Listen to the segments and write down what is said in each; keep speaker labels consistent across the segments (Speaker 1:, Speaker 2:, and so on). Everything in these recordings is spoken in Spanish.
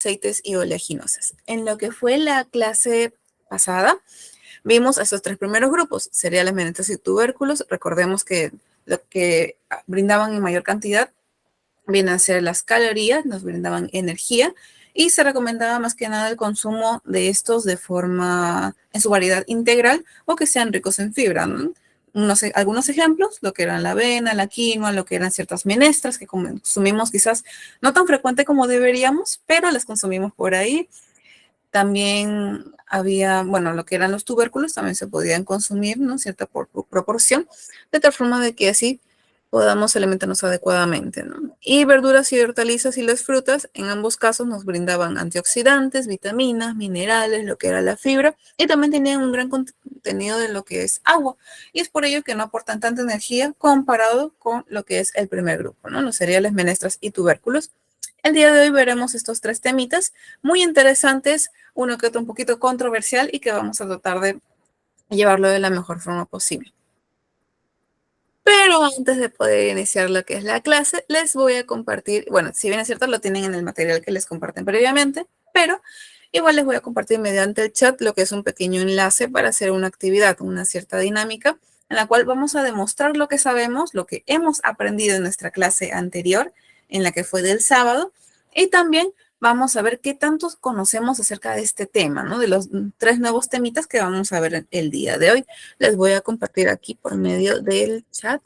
Speaker 1: aceites y oleaginosas. En lo que fue la clase pasada, vimos esos tres primeros grupos, cereales, menestras y tubérculos. Recordemos que lo que brindaban en mayor cantidad vienen a ser las calorías, nos brindaban energía y se recomendaba más que nada el consumo de estos de forma, en su variedad integral o que sean ricos en fibra, ¿no? Algunos ejemplos, lo que eran la avena, la quinoa, lo que eran ciertas menestras que consumimos quizás no tan frecuente como deberíamos, pero las consumimos por ahí. También había, bueno, lo que eran los tubérculos también se podían consumir, ¿no? Cierta proporción, de tal forma de que así podamos alimentarnos adecuadamente, ¿no? Y verduras y hortalizas y las frutas, en ambos casos nos brindaban antioxidantes, vitaminas, minerales, lo que era la fibra, y también tenían un gran contenido de lo que es agua. Y es por ello que no aportan tanta energía comparado con lo que es el primer grupo, ¿no? Los cereales, menestras y tubérculos. El día de hoy veremos estos tres temitas muy interesantes, uno que otro un poquito controversial y que vamos a tratar de llevarlo de la mejor forma posible. Pero antes de poder iniciar lo que es la clase, les voy a compartir, bueno, si bien es cierto, lo tienen en el material que les comparten previamente, pero igual les voy a compartir mediante el chat lo que es un pequeño enlace para hacer una actividad, una cierta dinámica, en la cual vamos a demostrar lo que sabemos, lo que hemos aprendido en nuestra clase anterior, en la que fue del sábado, y también vamos a ver qué tantos conocemos acerca de este tema, ¿no? De los tres nuevos temitas que vamos a ver el día de hoy. Les voy a compartir aquí por medio del chat.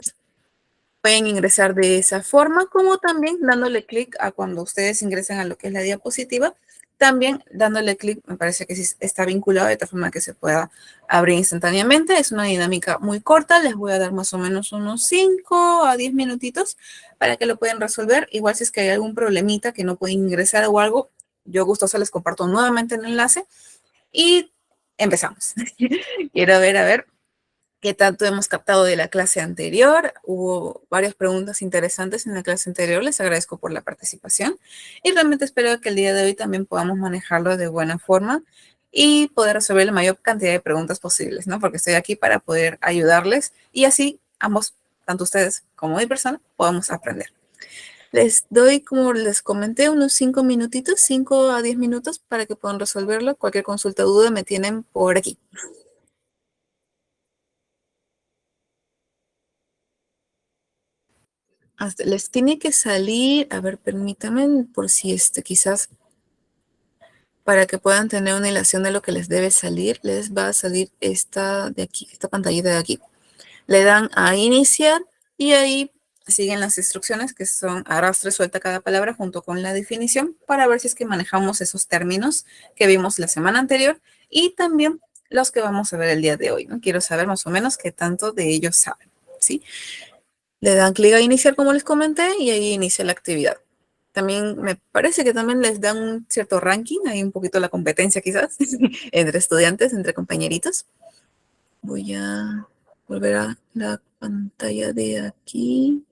Speaker 1: Pueden ingresar de esa forma, como también dándole clic a cuando ustedes ingresen a lo que es la diapositiva. También dándole clic, me parece que sí está vinculado de tal forma que se pueda abrir instantáneamente. Es una dinámica muy corta. Les voy a dar más o menos unos 5 a 10 minutitos para que lo puedan resolver. Igual si es que hay algún problemita que no pueden ingresar o algo, yo gustoso les comparto nuevamente el enlace y empezamos. Quiero ver, a ver qué tanto hemos captado de la clase anterior. Hubo varias preguntas interesantes en la clase anterior. Les agradezco por la participación y realmente espero que el día de hoy también podamos manejarlo de buena forma y poder resolver la mayor cantidad de preguntas posibles, ¿no? Porque estoy aquí para poder ayudarles y así ambos, tanto ustedes como mi persona, podamos aprender. Les doy, como les comenté, unos 5 minutitos, 5 a 10 minutos para que puedan resolverlo. Cualquier consulta o duda me tienen por aquí. Les tiene que salir, a ver, permítanme, por si quizás para que puedan tener una ilación de lo que les debe salir, les va a salir esta de aquí, esta pantallita de aquí. Le dan a iniciar y ahí siguen las instrucciones que son arrastre, suelta cada palabra junto con la definición para ver si es que manejamos esos términos que vimos la semana anterior y también los que vamos a ver el día de hoy, ¿no? Quiero saber más o menos qué tanto de ellos saben, ¿sí? Le dan clic a iniciar, como les comenté, y ahí inicia la actividad. También me parece que también les dan un cierto ranking, hay un poquito la competencia quizás, entre estudiantes, entre compañeritos. Voy a volver a la pantalla de aquí.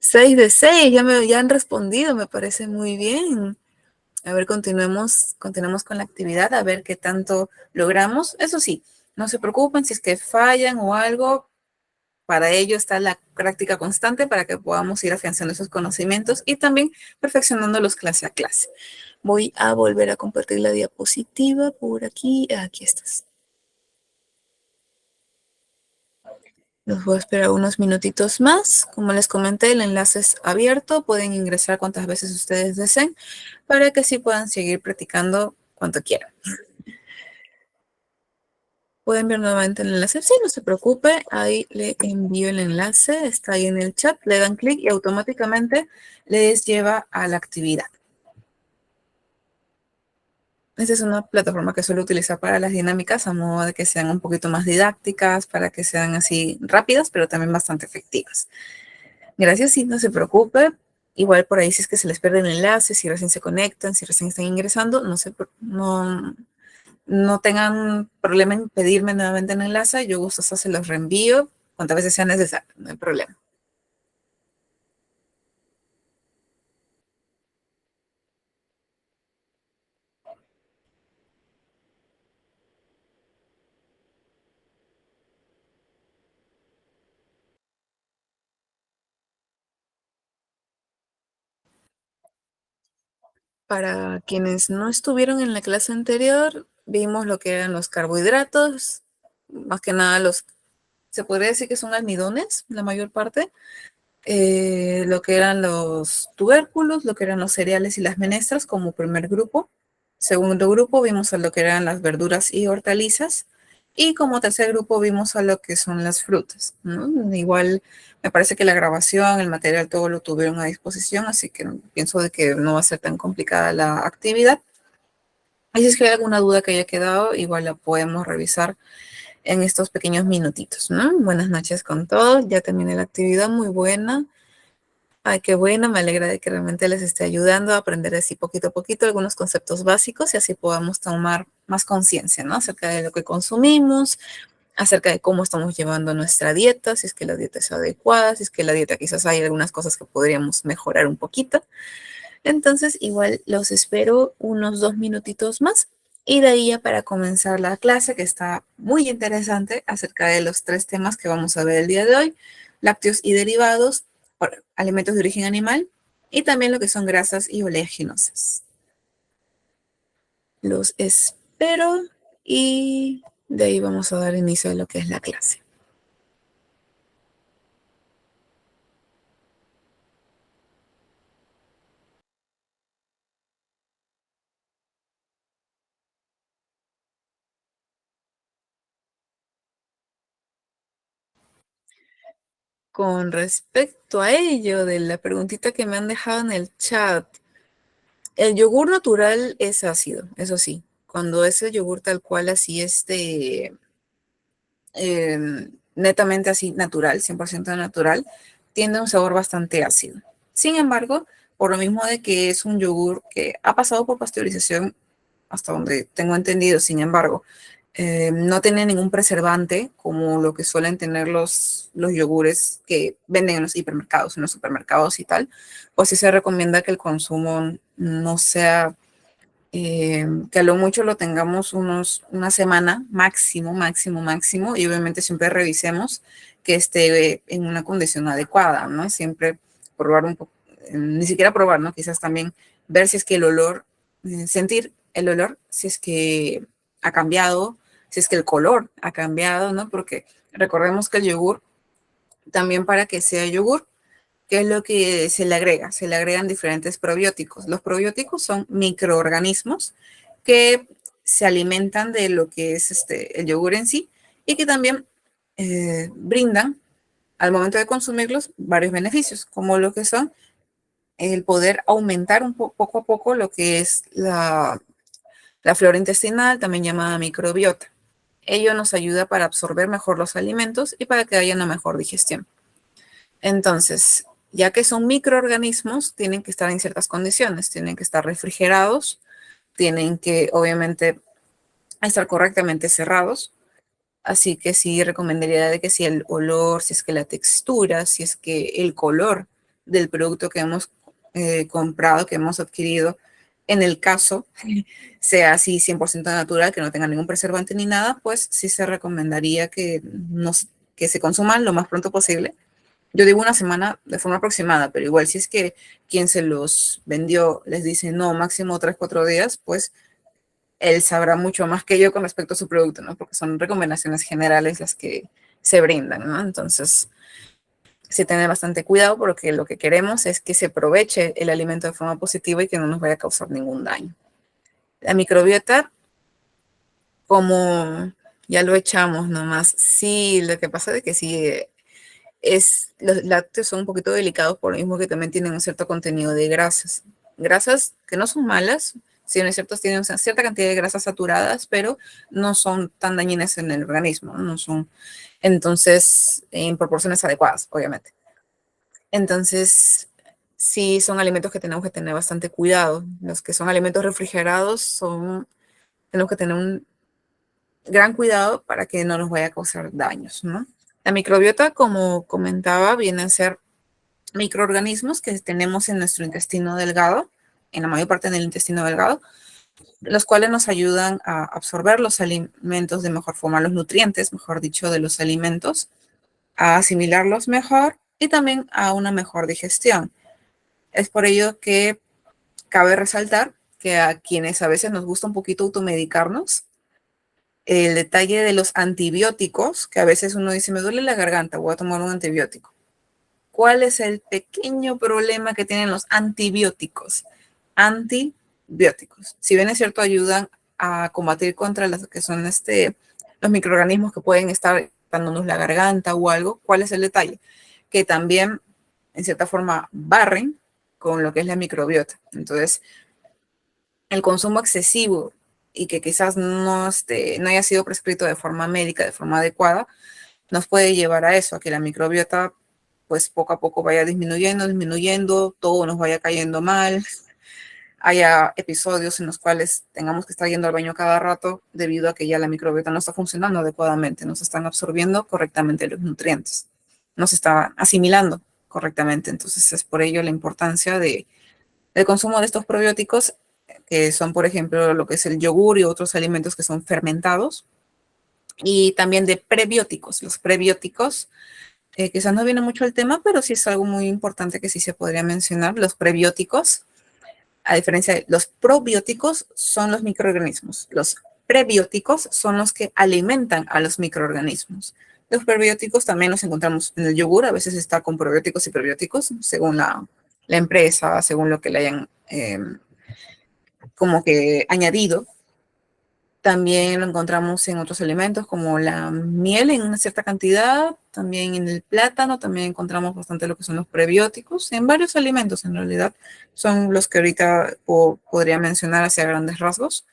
Speaker 1: 6 de 6, ya han respondido, me parece muy bien. A ver, continuemos con la actividad, a ver qué tanto logramos. Eso sí, no se preocupen si es que fallan o algo, para ello está la práctica constante para que podamos ir afianzando esos conocimientos y también perfeccionándolos clase a clase. Voy a volver a compartir la diapositiva por aquí. Aquí estás. Los voy a esperar unos minutitos más. Como les comenté, el enlace es abierto. Pueden ingresar cuantas veces ustedes deseen para que así puedan seguir practicando cuanto quieran. Pueden ver nuevamente el enlace. Sí, no se preocupe. Ahí le envío el enlace. Está ahí en el chat. Le dan clic y automáticamente les lleva a la actividad. Esta es una plataforma que suelo utilizar para las dinámicas a modo de que sean un poquito más didácticas, para que sean así rápidas, pero también bastante efectivas. Gracias, sí, no se preocupe. Igual por ahí si es que se les pierde el enlace, si recién se conectan, si recién están ingresando, no tengan problema en pedirme nuevamente el enlace. Yo gustoso se los reenvío cuantas veces sea necesario, no hay problema. Para quienes no estuvieron en la clase anterior, vimos lo que eran los carbohidratos, más que nada se podría decir que son almidones, la mayor parte, lo que eran los tubérculos, lo que eran los cereales y las menestras como primer grupo. Segundo grupo vimos a lo que eran las verduras y hortalizas. Y como tercer grupo vimos a lo que son las frutas, ¿no? Igual me parece que la grabación, el material, todo lo tuvieron a disposición, así que pienso de que no va a ser tan complicada la actividad. Y si es que hay alguna duda que haya quedado, igual la podemos revisar en estos pequeños minutitos, ¿no? Buenas noches con todos, ya terminé la actividad, muy buena. Ay, qué bueno, me alegra de que realmente les esté ayudando a aprender así poquito a poquito algunos conceptos básicos y así podamos tomar más conciencia, ¿no? Acerca de lo que consumimos, acerca de cómo estamos llevando nuestra dieta, si es que la dieta es adecuada, si es que la dieta quizás hay algunas cosas que podríamos mejorar un poquito. Entonces, igual los espero unos 2 minutitos más y de ahí ya para comenzar la clase que está muy interesante acerca de los 3 temas que vamos a ver el día de hoy, lácteos y derivados, alimentos de origen animal y también lo que son grasas y oleaginosas. Los espero y de ahí vamos a dar inicio a lo que es la clase. Con respecto a ello, de la preguntita que me han dejado en el chat, el yogur natural es ácido, eso sí. Cuando es el yogur tal cual, así netamente así natural, 100% natural, tiene un sabor bastante ácido. Sin embargo, por lo mismo de que es un yogur que ha pasado por pasteurización, hasta donde tengo entendido, sin embargo, no tiene ningún preservante como lo que suelen tener los yogures que venden en los hipermercados, en los supermercados y tal, pues sí se recomienda que el consumo no sea, que a lo mucho lo tengamos una semana máximo, máximo, máximo, y obviamente siempre revisemos que esté en una condición adecuada, ¿no? Siempre probar un poco, ni siquiera probar, ¿no? Quizás también ver si es que el olor, sentir el olor, si es que ha cambiado, si es que el color ha cambiado, ¿no? Porque recordemos que el yogur, también para que sea yogur, ¿qué es lo que se le agrega? Se le agregan diferentes probióticos. Los probióticos son microorganismos que se alimentan de lo que es el yogur en sí y que también brindan al momento de consumirlos varios beneficios, como lo que son el poder aumentar poco a poco lo que es la flora intestinal, también llamada microbiota. Ello nos ayuda para absorber mejor los alimentos y para que haya una mejor digestión. Entonces, ya que son microorganismos, tienen que estar en ciertas condiciones, tienen que estar refrigerados, tienen que, obviamente, estar correctamente cerrados. Así que sí recomendaría de que si el olor, si es que la textura, si es que el color del producto que hemos comprado, que hemos adquirido, en el caso sea así 100% natural, que no tenga ningún preservante ni nada, pues sí se recomendaría que se consuman lo más pronto posible. Yo digo una semana de forma aproximada, pero igual si es que quien se los vendió les dice no, máximo 3, 4 días, pues él sabrá mucho más que yo con respecto a su producto, ¿no? Porque son recomendaciones generales las que se brindan, ¿no? Entonces, sí tener bastante cuidado porque lo que queremos es que se aproveche el alimento de forma positiva y que no nos vaya a causar ningún daño. La microbiota, como ya lo echamos nomás, sí, lo que pasa es que sí, los lácteos son un poquito delicados por lo mismo que también tienen un cierto contenido de grasas. Grasas que no son malas, si no es cierto, tienen una cierta cantidad de grasas saturadas, pero no son tan dañinas en el organismo, no son, entonces, en proporciones adecuadas, obviamente. Entonces, sí son alimentos que tenemos que tener bastante cuidado. Los que son alimentos refrigerados tenemos que tener un gran cuidado para que no nos vaya a causar daños, ¿no? La microbiota, como comentaba, viene a ser microorganismos que tenemos en nuestro intestino delgado, en la mayor parte del intestino delgado, los cuales nos ayudan a absorber los alimentos de mejor forma, los nutrientes, mejor dicho, de los alimentos, a asimilarlos mejor y también a una mejor digestión. Es por ello que cabe resaltar que a quienes a veces nos gusta un poquito automedicarnos, el detalle de los antibióticos, que a veces uno dice, me duele la garganta, voy a tomar un antibiótico. ¿Cuál es el pequeño problema que tienen los antibióticos? Antibióticos. Si bien es cierto, ayudan a combatir contra los que son los microorganismos que pueden estar dándonos la garganta o algo, ¿cuál es el detalle? Que también, en cierta forma, barren con lo que es la microbiota. Entonces, el consumo excesivo y que quizás no haya sido prescrito de forma médica, de forma adecuada, nos puede llevar a eso, a que la microbiota pues poco a poco vaya disminuyendo, todo nos vaya cayendo mal, haya episodios en los cuales tengamos que estar yendo al baño cada rato debido a que ya la microbiota no está funcionando adecuadamente, no se están absorbiendo correctamente los nutrientes, no se está asimilando correctamente. Entonces es por ello la importancia del consumo de estos probióticos, que son, por ejemplo, lo que es el yogur y otros alimentos que son fermentados, y también de prebióticos. Los prebióticos, quizás no viene mucho al tema, pero sí es algo muy importante que sí se podría mencionar. Los prebióticos, a diferencia de los probióticos, son los microorganismos. Los prebióticos son los que alimentan a los microorganismos. Los prebióticos también los encontramos en el yogur, a veces está con probióticos y prebióticos, según la empresa, según lo que le hayan como que añadido. También lo encontramos en otros alimentos como la miel en una cierta cantidad, también en el plátano, también encontramos bastante lo que son los prebióticos. En varios alimentos en realidad son los que ahorita podría mencionar hacia grandes rasgos.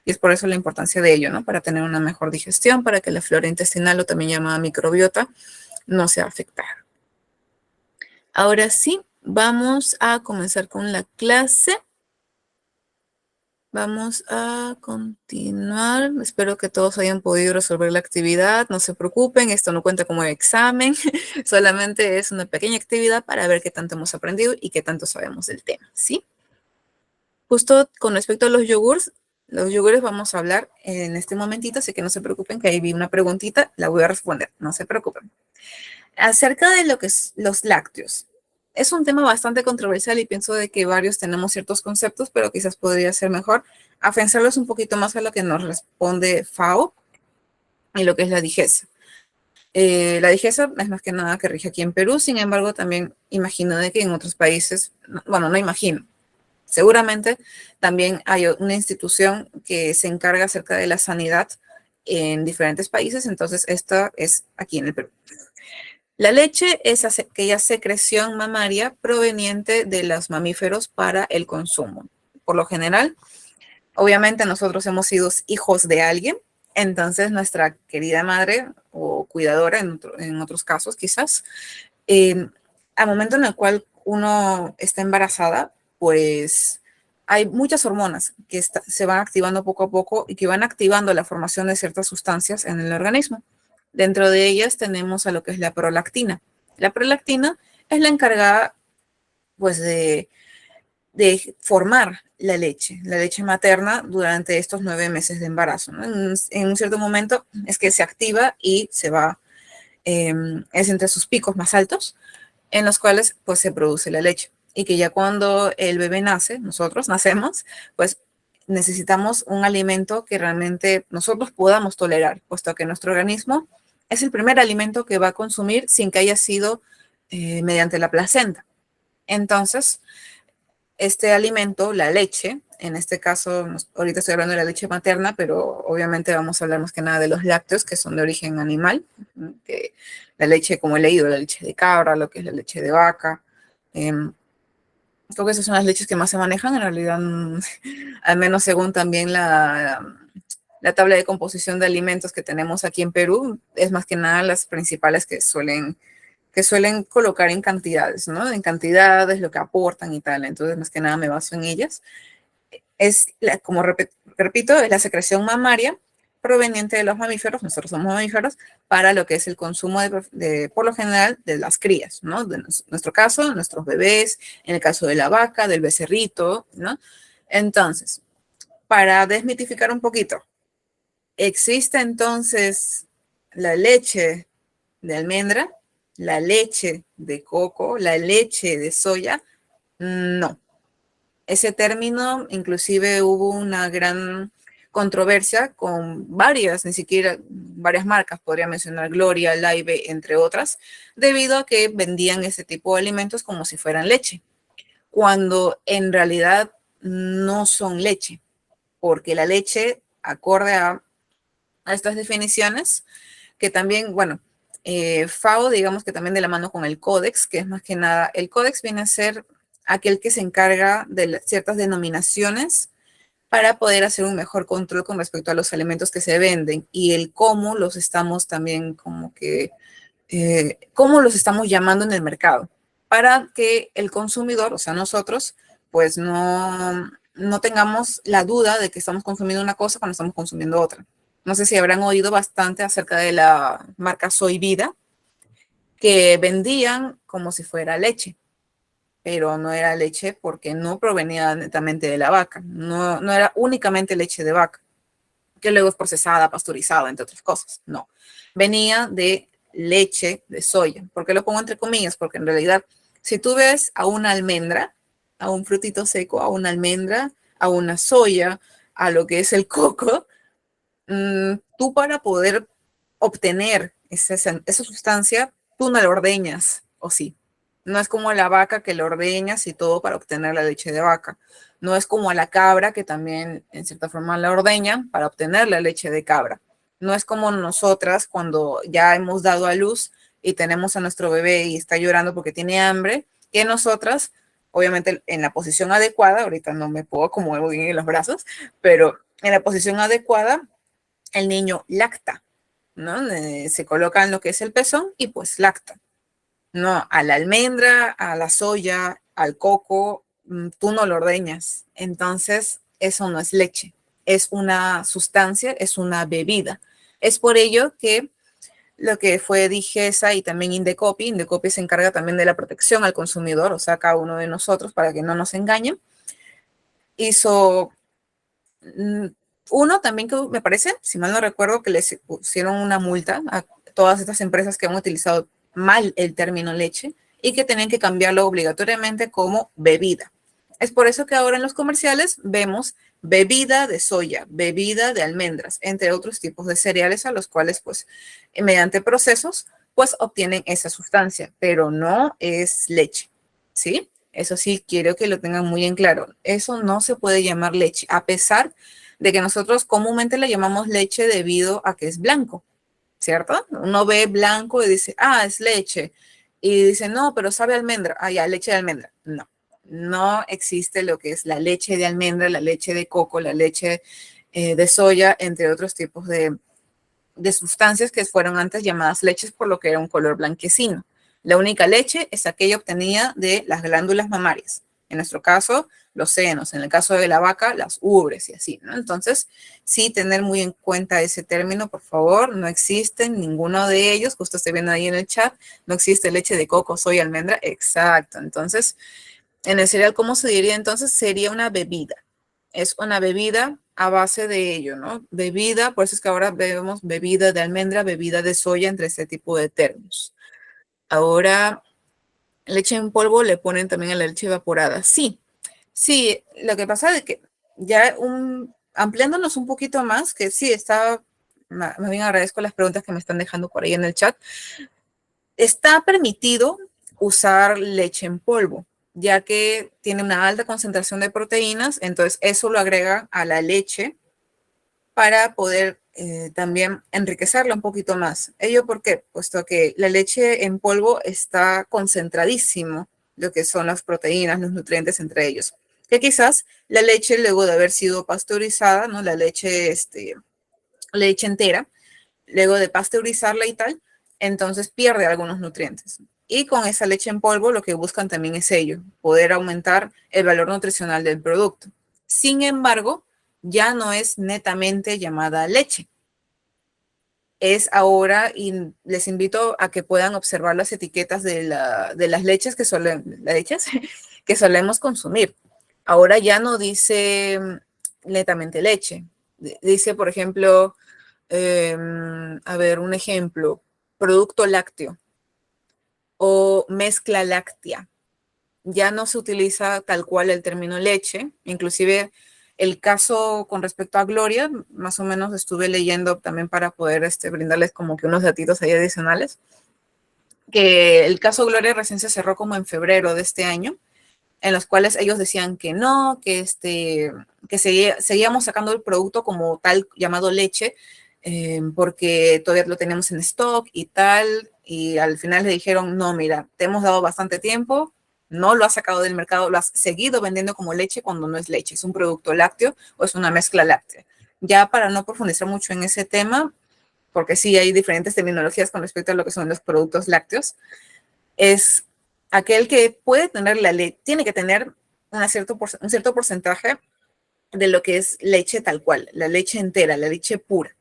Speaker 1: Y es por eso la importancia de ello, ¿no? Para tener una mejor digestión, para que la flora intestinal, o también llamada microbiota, no sea afectada. Ahora sí, vamos a comenzar con la clase. Vamos a continuar. Espero que todos hayan podido resolver la actividad. No se preocupen, esto no cuenta como examen. Solamente es una pequeña actividad para ver qué tanto hemos aprendido y qué tanto sabemos del tema, ¿sí? Justo con respecto a los yogures vamos a hablar en este momentito, así que no se preocupen, que ahí vi una preguntita, la voy a responder, no se preocupen. Acerca de lo que es los lácteos. Es un tema bastante controversial y pienso de que varios tenemos ciertos conceptos, pero quizás podría ser mejor afianzarlos un poquito más a lo que nos responde FAO y lo que es la DIGESA. La DIGESA es más que nada que rige aquí en Perú, sin embargo, también imagino de que en otros países, bueno, no imagino, seguramente también hay una institución que se encarga acerca de la sanidad en diferentes países, entonces esta es aquí en el Perú. La leche es aquella secreción mamaria proveniente de los mamíferos para el consumo. Por lo general, obviamente nosotros hemos sido hijos de alguien, entonces nuestra querida madre o cuidadora, en otros casos quizás, al momento en el cual uno está embarazada, pues hay muchas hormonas que se van activando poco a poco y que van activando la formación de ciertas sustancias en el organismo. Dentro de ellas tenemos a lo que es la prolactina. La prolactina es la encargada, pues, de formar la leche materna durante estos 9 meses de embarazo, ¿no? En un cierto momento es que se activa y se va, es entre sus picos más altos, en los cuales pues se produce la leche. Y que ya cuando el bebé nace, nosotros nacemos, pues necesitamos un alimento que realmente nosotros podamos tolerar, puesto que nuestro organismo es el primer alimento que va a consumir sin que haya sido mediante la placenta. Entonces, este alimento, la leche, en este caso, ahorita estoy hablando de la leche materna, pero obviamente vamos a hablar más que nada de los lácteos, que son de origen animal, que la leche, como he leído, la leche de cabra, lo que es la leche de vaca. Creo que esas son las leches que más se manejan, en realidad, al menos según también la tabla de composición de alimentos que tenemos aquí en Perú, es más que nada las principales que suelen colocar en cantidades, ¿no? En cantidades, lo que aportan y tal. Entonces, más que nada me baso en ellas. Como repito, es la secreción mamaria proveniente de los mamíferos, nosotros somos mamíferos, para lo que es el consumo por lo general, de las crías, ¿no? De nuestro caso, nuestros bebés, en el caso de la vaca, del becerrito, ¿no? Entonces, para desmitificar un poquito, ¿existe entonces la leche de almendra, la leche de coco, la leche de soya? No. Ese término, inclusive hubo una gran controversia con varias, ni siquiera varias marcas, podría mencionar Gloria, Laibe, entre otras, debido a que vendían ese tipo de alimentos como si fueran leche, cuando en realidad no son leche, porque la leche, acorde a estas definiciones, que también, bueno, FAO, digamos que también de la mano con el Códex, que es más que nada, el Códex viene a ser aquel que se encarga de ciertas denominaciones para poder hacer un mejor control con respecto a los alimentos que se venden y el cómo los estamos también como que, cómo los estamos llamando en el mercado, para que el consumidor, o sea, nosotros, pues no tengamos la duda de que estamos consumiendo una cosa cuando estamos consumiendo otra. No sé si habrán oído bastante acerca de la marca Soy Vida, que vendían como si fuera leche, pero no era leche porque no provenía netamente de la vaca, no era únicamente leche de vaca, que luego es procesada, pasteurizada, entre otras cosas, no. Venía de leche de soya. ¿Por qué lo pongo entre comillas? Porque en realidad, si tú ves a una almendra, a un frutito seco, a una almendra, a una soya, a lo que es el coco, tú para poder obtener esa sustancia, tú no la ordeñas, ¿o sí? No es como la vaca que la ordeñas y todo para obtener la leche de vaca. No es como a la cabra que también en cierta forma la ordeñan para obtener la leche de cabra. No es como nosotras cuando ya hemos dado a luz y tenemos a nuestro bebé y está llorando porque tiene hambre, que nosotras, obviamente en la posición adecuada, ahorita no me puedo como bien en los brazos, pero en la posición adecuada el niño lacta, ¿no? Se coloca en lo que es el pezón y pues lacta, ¿no? A la almendra, a la soya, al coco, tú no lo ordeñas. Entonces, eso no es leche, es una sustancia, es una bebida. Es por ello que lo que fue Digesa y también Indecopi se encarga también de la protección al consumidor, o sea, cada uno de nosotros, para que no nos engañen, hizo Mm, uno también que me parece, si mal no recuerdo, que les pusieron una multa a todas estas empresas que han utilizado mal el término leche y que tenían que cambiarlo obligatoriamente como bebida. Es por eso que ahora en los comerciales vemos bebida de soya, bebida de almendras, entre otros tipos de cereales a los cuales, pues, mediante procesos, pues obtienen esa sustancia, pero no es leche, ¿sí? Eso sí, quiero que lo tengan muy en claro. Eso no se puede llamar leche, a pesar de que nosotros comúnmente le llamamos leche debido a que es blanco, ¿cierto? Uno ve blanco y dice, ah, es leche. Y dice, no, pero sabe a almendra. Ah, ya, leche de almendra. No, no existe lo que es la leche de almendra, la leche de coco, la leche de soya, entre otros tipos de sustancias que fueron antes llamadas leches por lo que era un color blanquecino. La única leche es aquella obtenida de las glándulas mamarias. En nuestro caso, los senos. En el caso de la vaca, las ubres y así, ¿no? Entonces, sí, tener muy en cuenta ese término, por favor. No existen ninguno de ellos, justo estoy viendo ahí en el chat, no existe leche de coco, soya, almendra. Exacto. Entonces, en el cereal, ¿cómo se diría entonces? Sería una bebida. Es una bebida a base de ello, ¿no? Bebida, por eso es que ahora vemos bebida de almendra, bebida de soya, entre este tipo de términos. Ahora, leche en polvo le ponen también a la leche evaporada. Sí, sí, lo que pasa es que ya ampliándonos un poquito más, que sí, está, más bien agradezco las preguntas que me están dejando por ahí en el chat. Está permitido usar leche en polvo, ya que tiene una alta concentración de proteínas, entonces eso lo agrega a la leche para poder también enriquecerla un poquito más. ¿Ello por qué? Puesto que la leche en polvo está concentradísimo lo que son las proteínas, los nutrientes entre ellos. Que quizás la leche, luego de haber sido pasteurizada, ¿no? La leche, leche entera, luego de pasteurizarla y tal, entonces pierde algunos nutrientes. Y con esa leche en polvo lo que buscan también es ello, poder aumentar el valor nutricional del producto. Sin embargo, ya no es netamente llamada leche. Es ahora, y les invito a que puedan observar las etiquetas de las leches que solemos consumir. Ahora ya no dice netamente leche. Dice, por ejemplo, a ver, un ejemplo, producto lácteo o mezcla láctea. ya no se utiliza tal cual el término leche, inclusive el caso con respecto a Gloria, más o menos estuve leyendo también para poder brindarles como que unos datitos ahí adicionales, que el caso Gloria recién se cerró como en febrero de este año, en los cuales ellos decían que no, que seguíamos sacando el producto como tal llamado leche, porque todavía lo teníamos en stock y tal, y al final le dijeron, no, mira, te hemos dado bastante tiempo, no lo has sacado del mercado, lo has seguido vendiendo como leche cuando no es leche, es un producto lácteo o es una mezcla láctea. Ya para no profundizar mucho en ese tema, porque sí hay diferentes terminologías con respecto a lo que son los productos lácteos, es aquel que puede tener la leche, tiene que tener un cierto porcentaje de lo que es leche tal cual, la leche entera, la leche pura.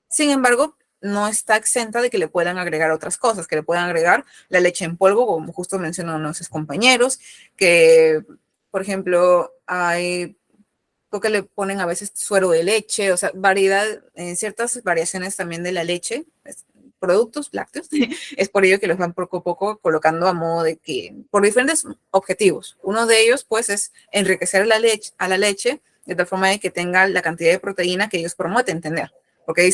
Speaker 1: Sin embargo, no está exenta de que le puedan agregar otras cosas, que le puedan agregar la leche en polvo, como justo mencionan nuestros compañeros, que, por ejemplo, creo que le ponen a veces suero de leche, o sea, variedad, ciertas variaciones también de la leche, productos lácteos, es por ello que los van poco a poco colocando a modo de que, por diferentes objetivos. Uno de ellos, pues, es enriquecer a la leche de tal forma de que tenga la cantidad de proteína que ellos prometen tener. Porque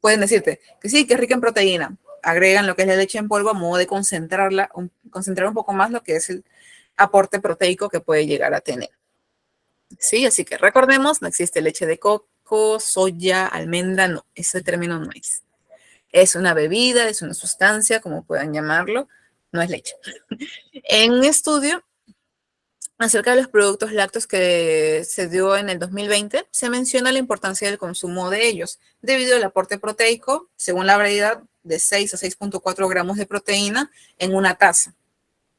Speaker 1: pueden decirte que sí, que es rica en proteína. Agregan lo que es la leche en polvo a modo de concentrar un poco más lo que es el aporte proteico que puede llegar a tener. Sí, así que recordemos, no existe leche de coco, soya, almendra, no, ese término no es. Es una bebida, es una sustancia, como puedan llamarlo, no es leche. En un estudio acerca de los productos lácteos que se dio en el 2020, se menciona la importancia del consumo de ellos, debido al aporte proteico, según la variedad, de 6 a 6.4 gramos de proteína en una taza.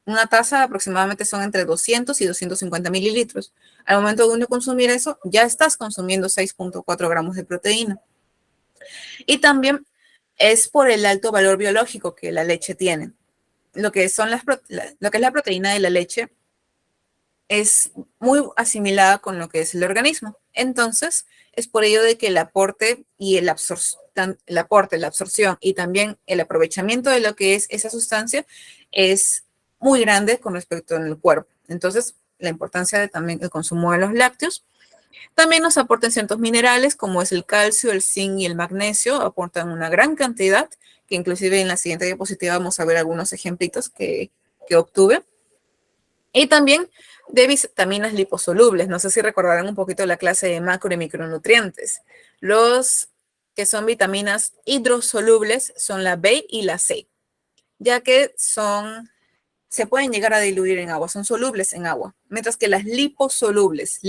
Speaker 1: Una taza aproximadamente son entre 200 y 250 mililitros. Al momento de uno consumir eso, ya estás consumiendo 6.4 gramos de proteína. Y también es por el alto valor biológico que la leche tiene. Lo que es la proteína de la leche es muy asimilada con lo que es el organismo. Entonces, es por ello de que el aporte y la absorción y también el aprovechamiento de lo que es esa sustancia es muy grande con respecto en el cuerpo. Entonces, la importancia de también el consumo de los lácteos. También nos aportan ciertos minerales como es el calcio, el zinc y el magnesio, aportan una gran cantidad, que inclusive en la siguiente diapositiva vamos a ver algunos ejemplitos que obtuve. Y también de vitaminas liposolubles. No sé si recordarán un poquito la clase de macro y micronutrientes. Los que son vitaminas hidrosolubles son la B y la C, ya que se pueden llegar a diluir en agua, son solubles en agua. Mientras que las liposolubles,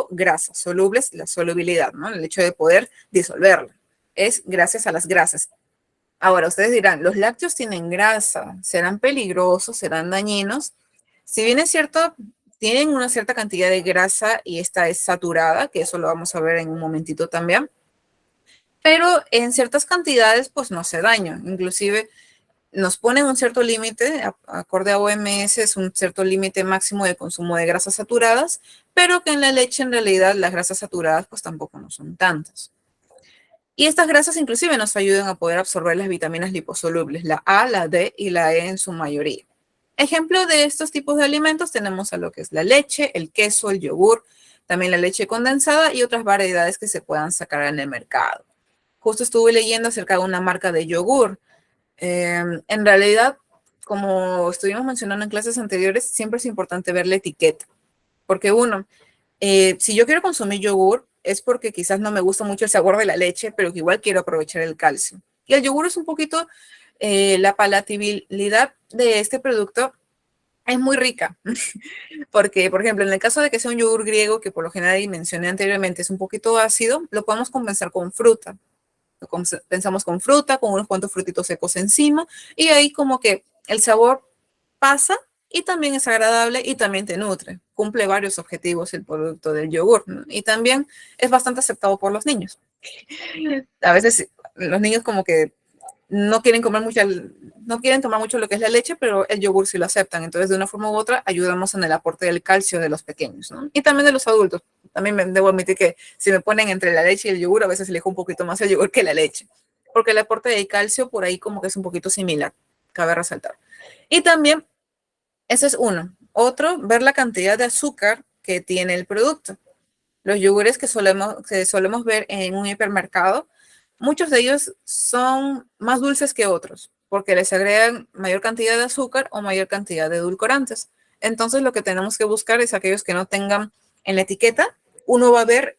Speaker 1: grasas, solubles, la solubilidad, ¿no? El hecho de poder disolverla, es gracias a las grasas. Ahora, ustedes dirán, los lácteos tienen grasa, ¿serán peligrosos, serán dañinos? Si bien es cierto, tienen una cierta cantidad de grasa y esta es saturada, que eso lo vamos a ver en un momentito también, pero en ciertas cantidades pues no hace daño. Inclusive nos ponen un cierto límite, acorde a OMS, es un cierto límite máximo de consumo de grasas saturadas, pero que en la leche en realidad las grasas saturadas pues tampoco no son tantas. Y estas grasas inclusive nos ayudan a poder absorber las vitaminas liposolubles, la A, la D y la E en su mayoría. Ejemplo de estos tipos de alimentos tenemos a lo que es la leche, el queso, el yogur, también la leche condensada y otras variedades que se puedan sacar en el mercado. Justo estuve leyendo acerca de una marca de yogur. En realidad, como estuvimos mencionando en clases anteriores, siempre es importante ver la etiqueta, porque uno, si yo quiero consumir yogur, es porque quizás no me gusta mucho el sabor de la leche, pero que igual quiero aprovechar el calcio. Y el yogur es un poquito, la palatabilidad de este producto es muy rica, porque, por ejemplo, en el caso de que sea un yogur griego, que por lo general mencioné anteriormente, es un poquito ácido, lo podemos compensar con fruta. Lo compensamos con fruta, con unos cuantos frutitos secos encima, y ahí como que el sabor pasa y también es agradable y también te nutre. Cumple varios objetivos el producto del yogur, ¿no? Y también es bastante aceptado por los niños. A veces los niños como que no quieren comer mucho, no quieren tomar mucho lo que es la leche, pero el yogur sí lo aceptan. Entonces, de una forma u otra, ayudamos en el aporte del calcio de los pequeños, ¿no? Y también de los adultos. También me debo admitir que si me ponen entre la leche y el yogur, a veces elijo un poquito más el yogur que la leche, porque el aporte de calcio por ahí como que es un poquito similar, cabe resaltar. Y también, ese es uno. Otro, ver la cantidad de azúcar que tiene el producto. Los yogures que solemos ver en un hipermercado, muchos de ellos son más dulces que otros, porque les agregan mayor cantidad de azúcar o mayor cantidad de edulcorantes. Entonces, lo que tenemos que buscar es aquellos que no tengan en la etiqueta. Uno va a ver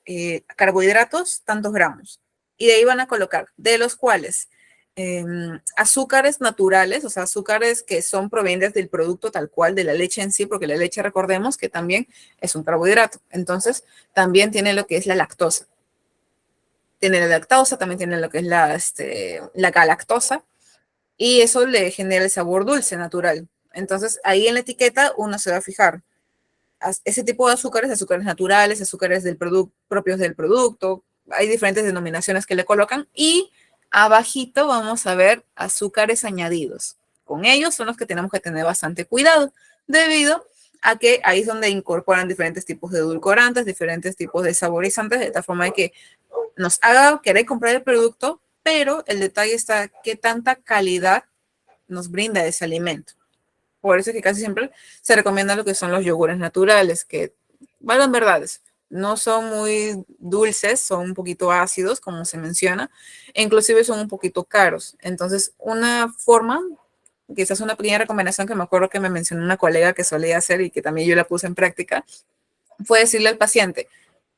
Speaker 1: carbohidratos, tantos gramos, y de ahí van a colocar, de los cuales azúcares naturales, o sea, azúcares que son provenientes del producto tal cual, de la leche en sí, porque la leche, recordemos que también es un carbohidrato. Entonces, también tiene lo que es la lactosa. Tiene la lactosa, también tiene lo que es la galactosa, y eso le genera el sabor dulce natural. Entonces, ahí en la etiqueta uno se va a fijar ese tipo de azúcares, azúcares naturales, azúcares propios del producto. Hay diferentes denominaciones que le colocan, y abajito vamos a ver azúcares añadidos. Con ellos son los que tenemos que tener bastante cuidado, debido a que ahí es donde incorporan diferentes tipos de edulcorantes, diferentes tipos de saborizantes, de tal forma de que nos haga querer comprar el producto, pero el detalle está qué tanta calidad nos brinda ese alimento. Por eso es que casi siempre se recomienda lo que son los yogures naturales, que, bueno, en verdades, no son muy dulces, son un poquito ácidos, como se menciona, e inclusive son un poquito caros. Entonces, una forma, quizás una pequeña recomendación que me acuerdo que me mencionó una colega que solía hacer y que también yo la puse en práctica, fue decirle al paciente: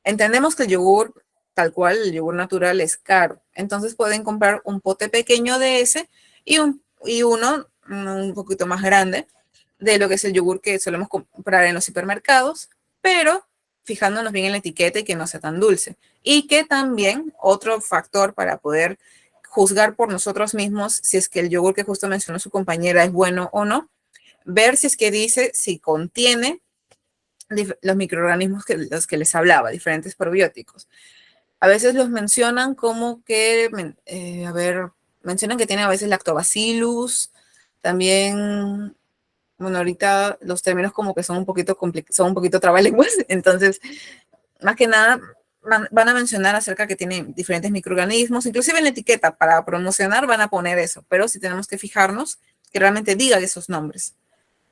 Speaker 1: entendemos que el yogur, tal cual, el yogur natural es caro. Entonces pueden comprar un pote pequeño de ese y uno un poquito más grande de lo que es el yogur que solemos comprar en los supermercados, pero fijándonos bien en la etiqueta y que no sea tan dulce. Y que también otro factor para poder juzgar por nosotros mismos si es que el yogur que justo mencionó su compañera es bueno o no, ver si es que dice si contiene los microorganismos que los que les hablaba, diferentes probióticos. A veces los mencionan como que, a ver, mencionan que tiene a veces lactobacillus, también, bueno, ahorita los términos como que son un poquito son un poquito trabalenguas, entonces, más que nada, van a mencionar acerca que tiene diferentes microorganismos, inclusive en la etiqueta para promocionar van a poner eso, pero sí tenemos que fijarnos que realmente diga esos nombres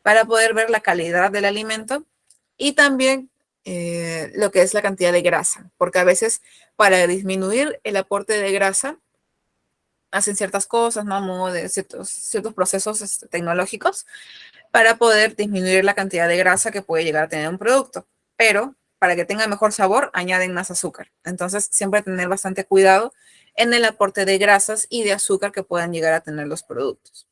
Speaker 1: para poder ver la calidad del alimento y también lo que es la cantidad de grasa, porque a veces para disminuir el aporte de grasa hacen ciertas cosas, ¿no? A modo de ciertos procesos tecnológicos para poder disminuir la cantidad de grasa que puede llegar a tener un producto, pero para que tenga mejor sabor añaden más azúcar. Entonces siempre tener bastante cuidado en el aporte de grasas y de azúcar que puedan llegar a tener los productos.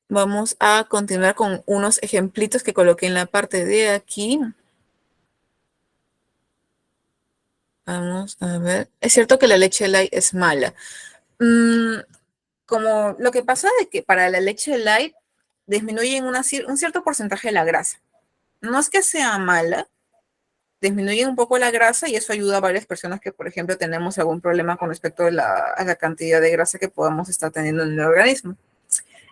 Speaker 1: Vamos a continuar con unos ejemplitos que coloqué en la parte de aquí. Vamos a ver. Es cierto que la leche light es mala. Mm, Como lo que pasa es que para la leche light disminuyen un cierto porcentaje de la grasa. No es que sea mala, disminuyen un poco la grasa y eso ayuda a varias personas que, por ejemplo, tenemos algún problema con respecto a la cantidad de grasa que podamos estar teniendo en el organismo.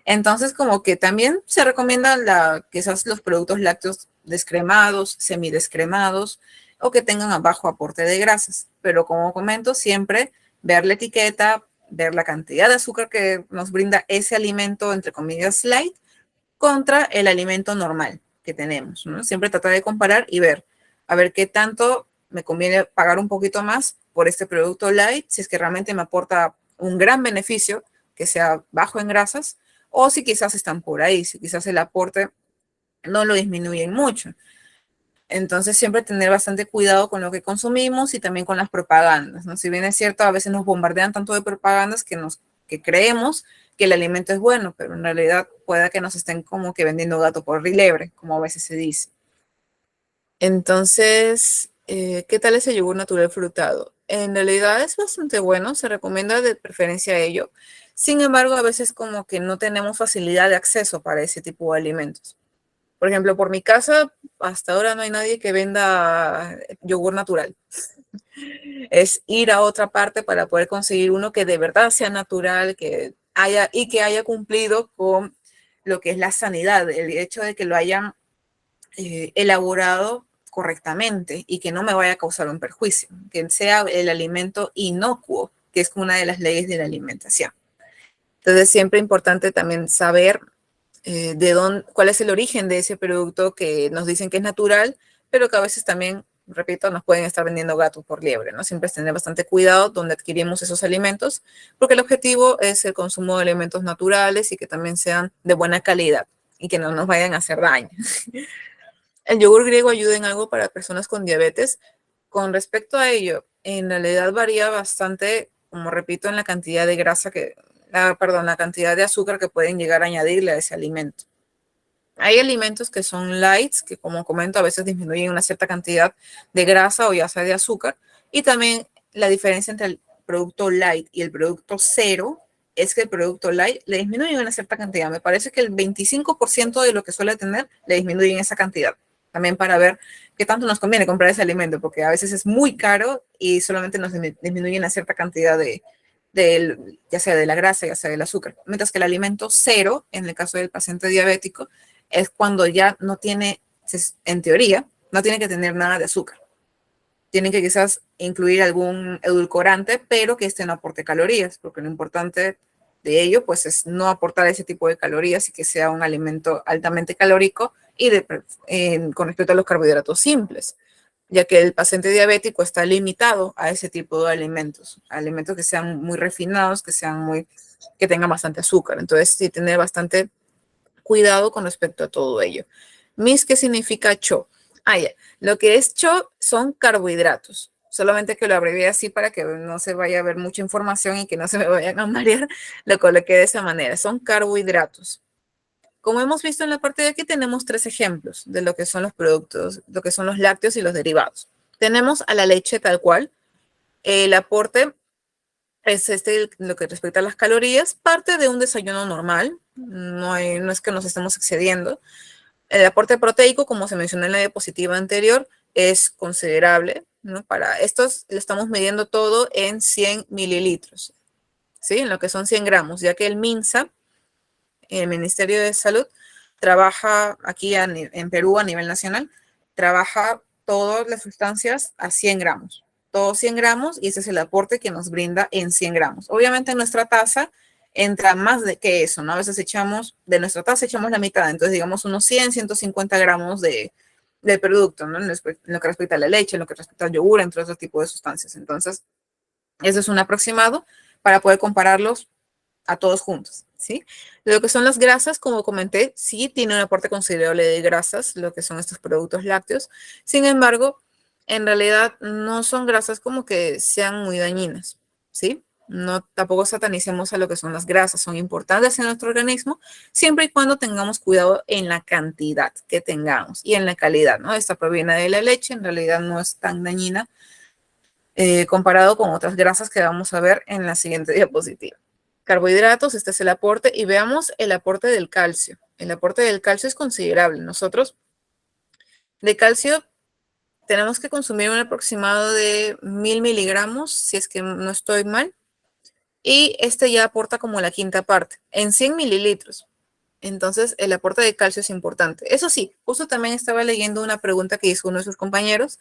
Speaker 1: Entonces, como que también se recomiendan quizás los productos lácteos descremados, semidescremados o que tengan a bajo aporte de grasas. Pero como comento, siempre ver la etiqueta, ver la cantidad de azúcar que nos brinda ese alimento, entre comillas, light, contra el alimento normal que tenemos, ¿no? Siempre tratar de comparar y ver, a ver qué tanto me conviene pagar un poquito más por este producto light, si es que realmente me aporta un gran beneficio, que sea bajo en grasas, o si quizás están por ahí, si quizás el aporte no lo disminuyen mucho. Entonces siempre tener bastante cuidado con lo que consumimos y también con las propagandas, ¿no? Si bien es cierto, a veces nos bombardean tanto de propagandas que creemos que el alimento es bueno, pero en realidad puede que nos estén como que vendiendo gato por liebre, como a veces se dice. Entonces, ¿qué tal ese yogur natural frutado? En realidad es bastante bueno, se recomienda de preferencia ello. Sin embargo, a veces como que no tenemos facilidad de acceso para ese tipo de alimentos. Por ejemplo, por mi casa, hasta ahora no hay nadie que venda yogur natural. Es ir a otra parte para poder conseguir uno que de verdad sea natural, que haya cumplido con lo que es la sanidad, el hecho de que lo hayan elaborado correctamente y que no me vaya a causar un perjuicio, que sea el alimento inocuo, que es una de las leyes de la alimentación. Entonces, siempre es importante también saber cuál es el origen de ese producto que nos dicen que es natural, pero que a veces también, repito, nos pueden estar vendiendo gatos por liebre, ¿no? Siempre es tener bastante cuidado donde adquirimos esos alimentos, porque el objetivo es el consumo de alimentos naturales y que también sean de buena calidad y que no nos vayan a hacer daño. El yogur griego ayuda en algo para personas con diabetes. Con respecto a ello, en realidad varía bastante, como repito, en la cantidad de grasa la cantidad de azúcar que pueden llegar a añadirle a ese alimento. Hay alimentos que son lights, que como comento, a veces disminuyen una cierta cantidad de grasa o ya sea de azúcar. Y también la diferencia entre el producto light y el producto cero es que el producto light le disminuye una cierta cantidad. Me parece que el 25% de lo que suele tener le disminuyen esa cantidad. También para ver qué tanto nos conviene comprar ese alimento, porque a veces es muy caro y solamente nos disminuye una cierta cantidad ya sea de la grasa, ya sea del azúcar. Mientras que el alimento cero, en el caso del paciente diabético, es cuando ya no tiene, en teoría, no tiene que tener nada de azúcar. Tienen que quizás incluir algún edulcorante, pero que este no aporte calorías, porque lo importante de ello pues es no aportar ese tipo de calorías y que sea un alimento altamente calórico y con respecto a los carbohidratos simples, ya que el paciente diabético está limitado a ese tipo de alimentos que sean muy refinados, que tengan bastante azúcar. Entonces sí tener bastante cuidado con respecto a todo ello. ¿Qué significa CHO? Ya. Lo que es CHO son carbohidratos. Solamente que lo abrevié así para que no se vaya a ver mucha información y que no se me vayan a marear. Lo coloqué de esa manera. Son carbohidratos. Como hemos visto en la parte de aquí, tenemos 3 ejemplos de lo que son los productos, lo que son los lácteos y los derivados. Tenemos a la leche tal cual. El aporte es lo que respecta a las calorías, parte de un desayuno normal. No es que nos estemos excediendo. El aporte proteico, como se mencionó en la diapositiva anterior, es considerable, ¿no? Para estos lo estamos midiendo todo en 100 mililitros, ¿sí? En lo que son 100 gramos, ya que el MINSA, el Ministerio de Salud, trabaja aquí en Perú a nivel nacional, trabaja todas las sustancias a 100 gramos. Todos 100 gramos y ese es el aporte que nos brinda en 100 gramos. Obviamente en nuestra taza entra más que eso, ¿no? A veces de nuestra taza echamos la mitad, entonces digamos unos 100, 150 gramos de producto, ¿no? En lo que respecta a la leche, en lo que respecta al yogur, entre otros tipos de sustancias. Entonces, eso es un aproximado para poder compararlos a todos juntos, ¿sí? Lo que son las grasas, como comenté, sí tiene un aporte considerable de grasas, lo que son estos productos lácteos. Sin embargo, en realidad no son grasas como que sean muy dañinas, ¿sí? No, tampoco satanicemos a lo que son las grasas, son importantes en nuestro organismo, siempre y cuando tengamos cuidado en la cantidad que tengamos y en la calidad, ¿no? Esta proviene de la leche, en realidad no es tan dañina comparado con otras grasas que vamos a ver en la siguiente diapositiva. Carbohidratos, este es el aporte y veamos el aporte del calcio. El aporte del calcio es considerable. Nosotros de calcio tenemos que consumir un aproximado de 1000 miligramos, si es que no estoy mal, y este ya aporta como la quinta parte, en 100 mililitros. Entonces, el aporte de calcio es importante. Eso sí, justo también estaba leyendo una pregunta que hizo uno de sus compañeros.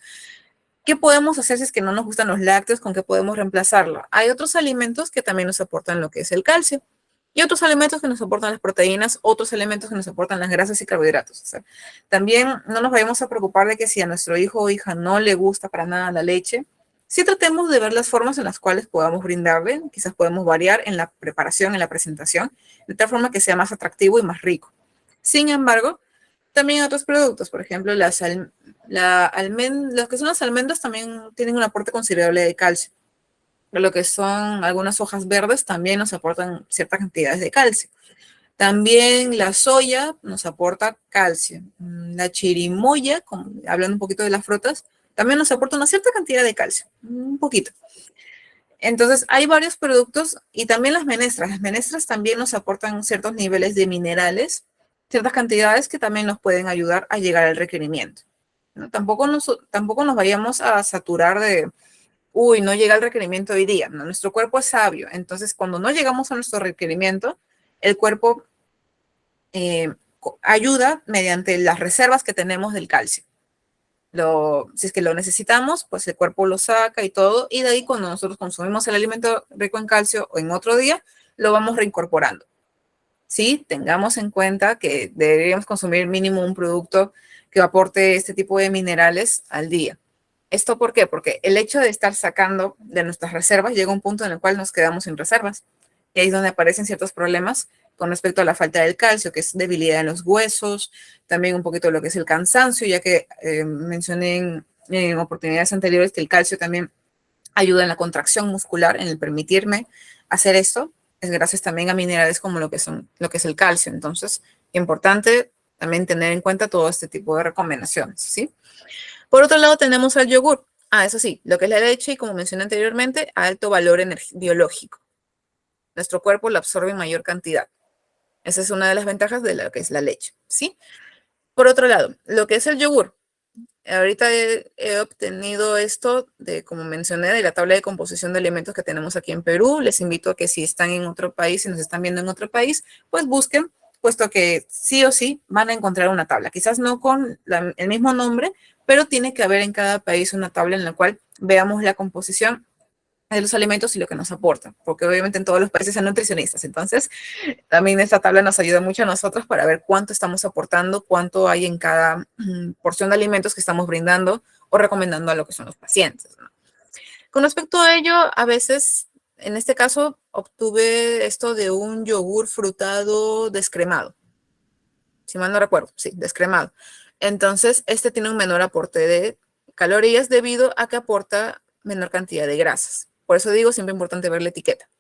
Speaker 1: ¿Qué podemos hacer si es que no nos gustan los lácteos? ¿Con qué podemos reemplazarlo? Hay otros alimentos que también nos aportan lo que es el calcio y otros alimentos que nos aportan las proteínas, otros alimentos que nos aportan las grasas y carbohidratos. O sea, también no nos vayamos a preocupar de que si a nuestro hijo o hija no le gusta para nada la leche, sí tratemos de ver las formas en las cuales podamos brindarle, quizás podemos variar en la preparación, en la presentación, de tal forma que sea más atractivo y más rico. Sin embargo, también otros productos, por ejemplo, los que son las almendras también tienen un aporte considerable de calcio. Lo que son algunas hojas verdes también nos aportan ciertas cantidades de calcio. También la soya nos aporta calcio. La chirimoya, hablando un poquito de las frutas, también nos aporta una cierta cantidad de calcio, un poquito. Entonces, hay varios productos y también las menestras. Las menestras también nos aportan ciertos niveles de minerales, ciertas cantidades que también nos pueden ayudar a llegar al requerimiento, ¿no? Tampoco nos vayamos a saturar no llega el requerimiento hoy día. No, nuestro cuerpo es sabio. Entonces, cuando no llegamos a nuestro requerimiento, el cuerpo ayuda mediante las reservas que tenemos del calcio. Si es que lo necesitamos, pues el cuerpo lo saca y todo, y de ahí cuando nosotros consumimos el alimento rico en calcio o en otro día, lo vamos reincorporando. sí, tengamos en cuenta que deberíamos consumir mínimo un producto que aporte este tipo de minerales al día. ¿Esto por qué? Porque el hecho de estar sacando de nuestras reservas llega a un punto en el cual nos quedamos sin reservas. Y ahí es donde aparecen ciertos problemas con respecto a la falta del calcio, que es debilidad en los huesos, también un poquito lo que es el cansancio, ya que mencioné en oportunidades anteriores que el calcio también ayuda en la contracción muscular, en el permitirme hacer esto, es gracias también a minerales como lo que es el calcio. Entonces, importante también tener en cuenta todo este tipo de recomendaciones, ¿sí? Por otro lado, tenemos el yogur. Ah, eso sí, lo que es la leche y como mencioné anteriormente, alto valor biológico. Nuestro cuerpo lo absorbe en mayor cantidad. Esa es una de las ventajas de lo que es la leche, ¿sí? Por otro lado, lo que es el yogur. Ahorita he obtenido esto de, como mencioné, de la tabla de composición de alimentos que tenemos aquí en Perú. Les invito a que si están en otro país, si nos están viendo en otro país, pues busquen, puesto que sí o sí van a encontrar una tabla. Quizás no con el mismo nombre, pero tiene que haber en cada país una tabla en la cual veamos la composición de los alimentos y lo que nos aportan, porque obviamente en todos los países hay nutricionistas. Entonces, también esta tabla nos ayuda mucho a nosotros para ver cuánto estamos aportando, cuánto hay en cada porción de alimentos que estamos brindando o recomendando a lo que son los pacientes, ¿no? Con respecto a ello, a veces, en este caso, obtuve esto de un yogur frutado descremado. Si mal no recuerdo, sí, descremado. Entonces, este tiene un menor aporte de calorías debido a que aporta menor cantidad de grasas. Por eso digo, siempre es importante ver la etiqueta.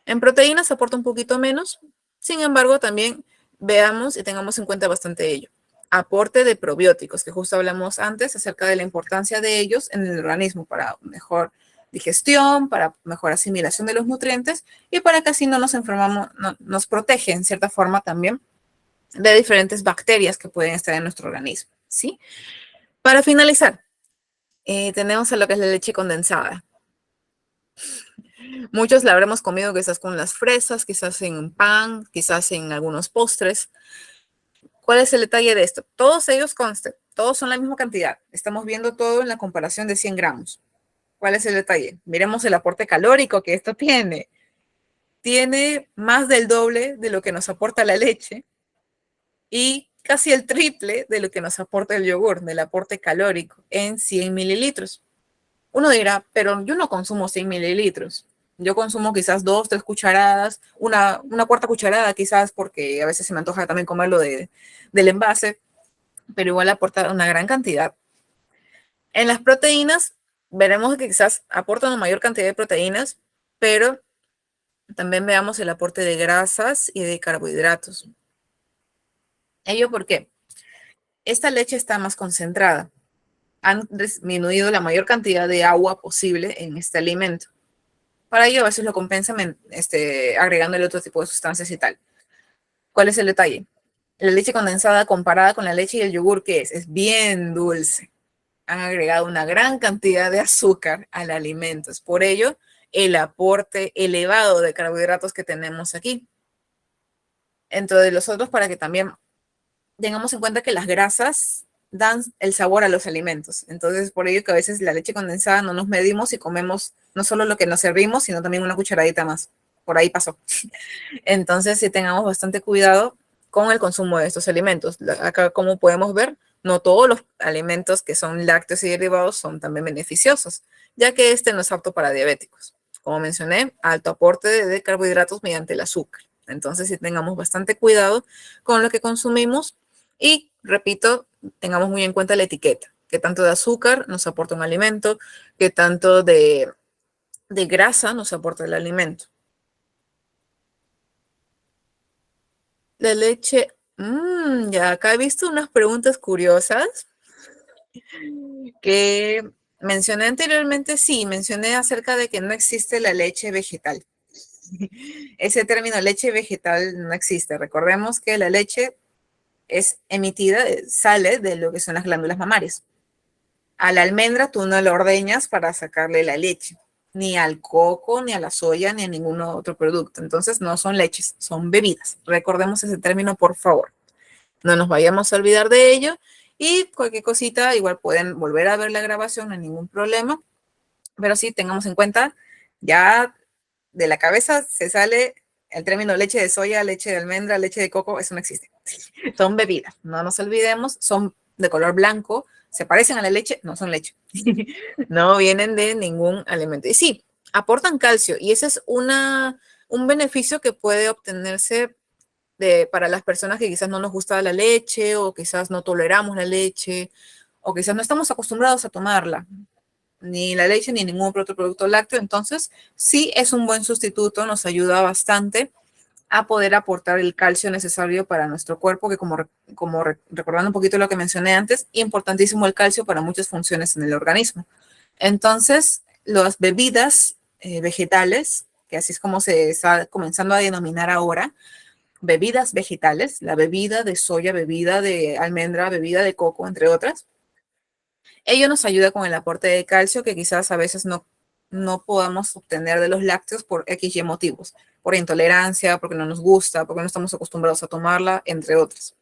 Speaker 1: En proteínas aporta un poquito menos, sin embargo, también veamos y tengamos en cuenta bastante ello. Aporte de probióticos, que justo hablamos antes acerca de la importancia de ellos en el organismo para mejor digestión, para mejor asimilación de los nutrientes y para que así no nos enfermamos, no, nos protege en cierta forma también de diferentes bacterias que pueden estar en nuestro organismo, ¿sí? Para finalizar, tenemos a lo que es la leche condensada. Muchos la habremos comido quizás con las fresas, quizás en un pan, quizás en algunos postres. ¿Cuál es el detalle de esto? Todos ellos consten, todos son la misma cantidad. Estamos viendo todo en la comparación de 100 gramos. ¿Cuál es el detalle? Miremos el aporte calórico que esto tiene. Tiene más del doble de lo que nos aporta la leche y casi el triple de lo que nos aporta el yogur, del aporte calórico en 100 mililitros. Uno dirá, pero yo no consumo 100 mililitros. Yo consumo quizás 2, 3 cucharadas, una cuarta cucharada quizás, porque a veces se me antoja también comerlo del envase, pero igual aporta una gran cantidad. En las proteínas, veremos que quizás aporta una mayor cantidad de proteínas, pero también veamos el aporte de grasas y de carbohidratos. ¿Ello por qué? Esta leche está más concentrada. Han disminuido la mayor cantidad de agua posible en este alimento. Para ello, a veces lo compensan agregándole otro tipo de sustancias y tal. ¿Cuál es el detalle? La leche condensada comparada con la leche y el yogur, ¿qué es? Es bien dulce. Han agregado una gran cantidad de azúcar al alimento. Es por ello el aporte elevado de carbohidratos que tenemos aquí. Entonces, los otros, para que también tengamos en cuenta que las grasas dan el sabor a los alimentos. Entonces, por ello que a veces la leche condensada no nos medimos y comemos no solo lo que nos servimos, sino también una cucharadita más. Por ahí pasó. Entonces, sí tengamos bastante cuidado con el consumo de estos alimentos. Acá, como podemos ver, no todos los alimentos que son lácteos y derivados son también beneficiosos, ya que este no es apto para diabéticos. Como mencioné, alto aporte de carbohidratos mediante el azúcar. Entonces, sí tengamos bastante cuidado con lo que consumimos y, repito, tengamos muy en cuenta la etiqueta, qué tanto de azúcar nos aporta un alimento, qué tanto de grasa nos aporta el alimento. La leche, ya acá he visto unas preguntas curiosas que mencioné anteriormente, sí, mencioné acerca de que no existe la leche vegetal. Ese término leche vegetal no existe. Recordemos que la leche es emitida, sale de lo que son las glándulas mamarias. A la almendra tú no la ordeñas para sacarle la leche, ni al coco, ni a la soya, ni a ningún otro producto. Entonces no son leches, son bebidas. Recordemos ese término, por favor. No nos vayamos a olvidar de ello y cualquier cosita, igual pueden volver a ver la grabación, no hay ningún problema. Pero sí, tengamos en cuenta, ya de la cabeza se sale El término leche de soya, leche de almendra, leche de coco, eso no existe. Son bebidas, no nos olvidemos, son de color blanco, se parecen a la leche, no son leche. No vienen de ningún alimento. Y sí, aportan calcio y ese es un beneficio que puede obtenerse para las personas que quizás no nos gusta la leche o quizás no toleramos la leche o quizás no estamos acostumbrados a tomarla, ni la leche ni ningún otro producto lácteo. Entonces, sí es un buen sustituto, nos ayuda bastante a poder aportar el calcio necesario para nuestro cuerpo, que recordando un poquito lo que mencioné antes, importantísimo el calcio para muchas funciones en el organismo. Entonces, las bebidas vegetales, que así es como se está comenzando a denominar ahora, bebidas vegetales, la bebida de soya, bebida de almendra, bebida de coco, entre otras, ello nos ayuda con el aporte de calcio que quizás a veces no podamos obtener de los lácteos por X y motivos, por intolerancia, porque no nos gusta, porque no estamos acostumbrados a tomarla, entre otras.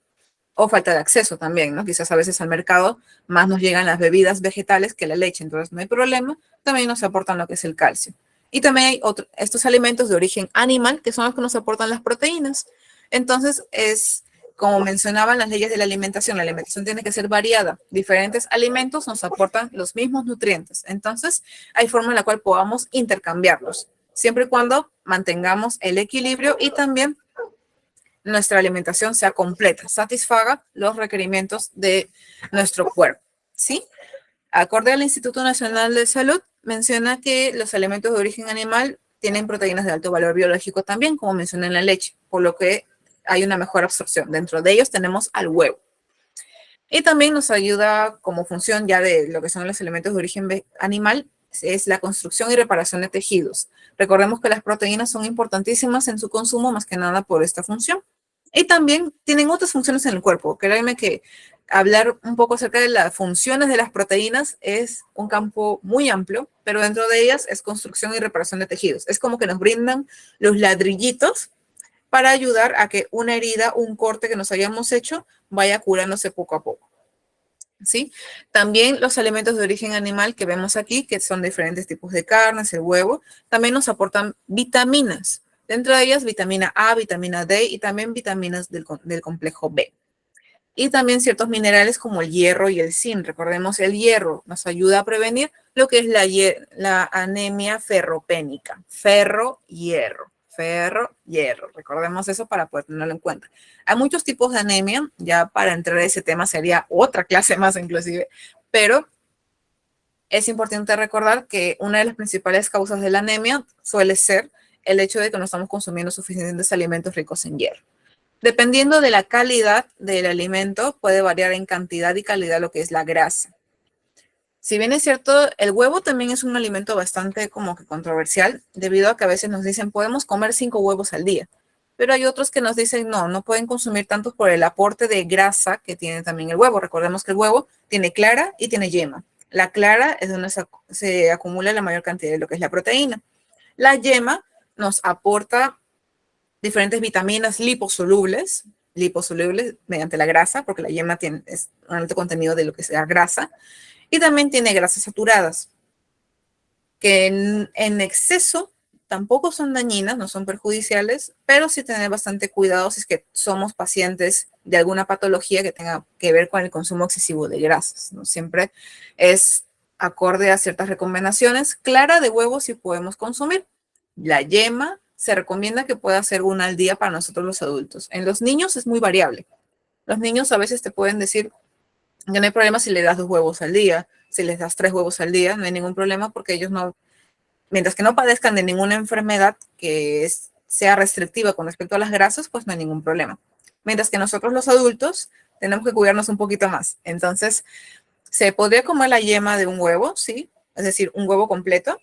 Speaker 1: O falta de acceso también, ¿no? Quizás a veces al mercado más nos llegan las bebidas vegetales que la leche, entonces no hay problema, también nos aportan lo que es el calcio. Y también hay estos alimentos de origen animal, que son los que nos aportan las proteínas. Entonces, como mencionaban las leyes de la alimentación tiene que ser variada. Diferentes alimentos nos aportan los mismos nutrientes. Entonces, hay forma en la cual podamos intercambiarlos, siempre y cuando mantengamos el equilibrio y también nuestra alimentación sea completa, satisfaga los requerimientos de nuestro cuerpo, ¿sí? Acorde al Instituto Nacional de Salud, menciona que los alimentos de origen animal tienen proteínas de alto valor biológico también, como mencioné en la leche, por lo que hay una mejor absorción. Dentro de ellos tenemos al huevo. Y también nos ayuda como función ya de lo que son los elementos de origen animal, es la construcción y reparación de tejidos. Recordemos que las proteínas son importantísimas en su consumo, más que nada por esta función. Y también tienen otras funciones en el cuerpo. Créanme que hablar un poco acerca de las funciones de las proteínas es un campo muy amplio, pero dentro de ellas es construcción y reparación de tejidos. Es como que nos brindan los ladrillitos para ayudar a que una herida, un corte que nos hayamos hecho, vaya curándose poco a poco. ¿Sí? También los alimentos de origen animal que vemos aquí, que son diferentes tipos de carnes, el huevo, también nos aportan vitaminas. Dentro de ellas, vitamina A, vitamina D y también vitaminas del complejo B. Y también ciertos minerales como el hierro y el zinc. Recordemos, el hierro nos ayuda a prevenir lo que es la anemia ferropénica. Ferro, hierro. Recordemos eso para poder tenerlo en cuenta. Hay muchos tipos de anemia. Ya para entrar a ese tema sería otra clase más inclusive. Pero es importante recordar que una de las principales causas de la anemia suele ser el hecho de que no estamos consumiendo suficientes alimentos ricos en hierro. Dependiendo de la calidad del alimento, puede variar en cantidad y calidad lo que es la grasa. Si bien es cierto, el huevo también es un alimento bastante como que controversial, debido a que a veces nos dicen, podemos comer 5 huevos al día. Pero hay otros que nos dicen, no pueden consumir tantos por el aporte de grasa que tiene también el huevo. Recordemos que el huevo tiene clara y tiene yema. La clara es donde se acumula la mayor cantidad de lo que es la proteína. La yema nos aporta diferentes vitaminas liposolubles mediante la grasa, porque la yema es un alto contenido de lo que sea grasa, y también tiene grasas saturadas, que en exceso tampoco son dañinas, no son perjudiciales, pero sí tener bastante cuidado si es que somos pacientes de alguna patología que tenga que ver con el consumo excesivo de grasas, ¿no? Siempre es acorde a ciertas recomendaciones. Clara de huevo sí podemos consumir. La yema se recomienda que pueda ser una al día para nosotros los adultos. En los niños es muy variable. Los niños a veces te pueden decir que no hay problema si le das 2 huevos al día, si les das 3 huevos al día, no hay ningún problema porque ellos no, mientras que no padezcan de ninguna enfermedad que sea restrictiva con respecto a las grasas, pues no hay ningún problema. Mientras que nosotros los adultos tenemos que cuidarnos un poquito más. Entonces, se podría comer la yema de un huevo, sí, es decir, un huevo completo,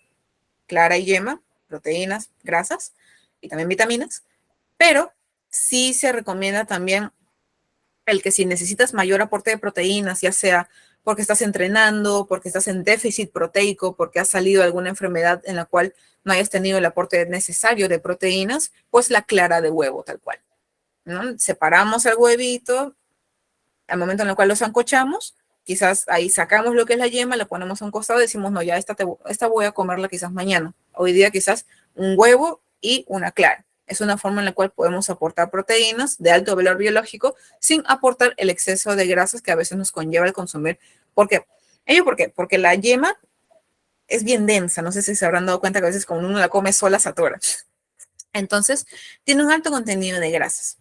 Speaker 1: clara y yema, proteínas, grasas y también vitaminas, pero sí se recomienda también el que si necesitas mayor aporte de proteínas, ya sea porque estás entrenando, porque estás en déficit proteico, porque has salido de alguna enfermedad en la cual no hayas tenido el aporte necesario de proteínas, pues la clara de huevo tal cual, ¿no? Separamos el huevito, al momento en el cual lo sancochamos, quizás ahí sacamos lo que es la yema, la ponemos a un costado y decimos, no, ya esta voy a comerla quizás mañana. Hoy día quizás un huevo y una clara. Es una forma en la cual podemos aportar proteínas de alto valor biológico sin aportar el exceso de grasas que a veces nos conlleva el consumir. ¿Por qué? ¿Por qué? Porque la yema es bien densa. No sé si se habrán dado cuenta que a veces cuando uno la come sola satura. Entonces, tiene un alto contenido de grasas,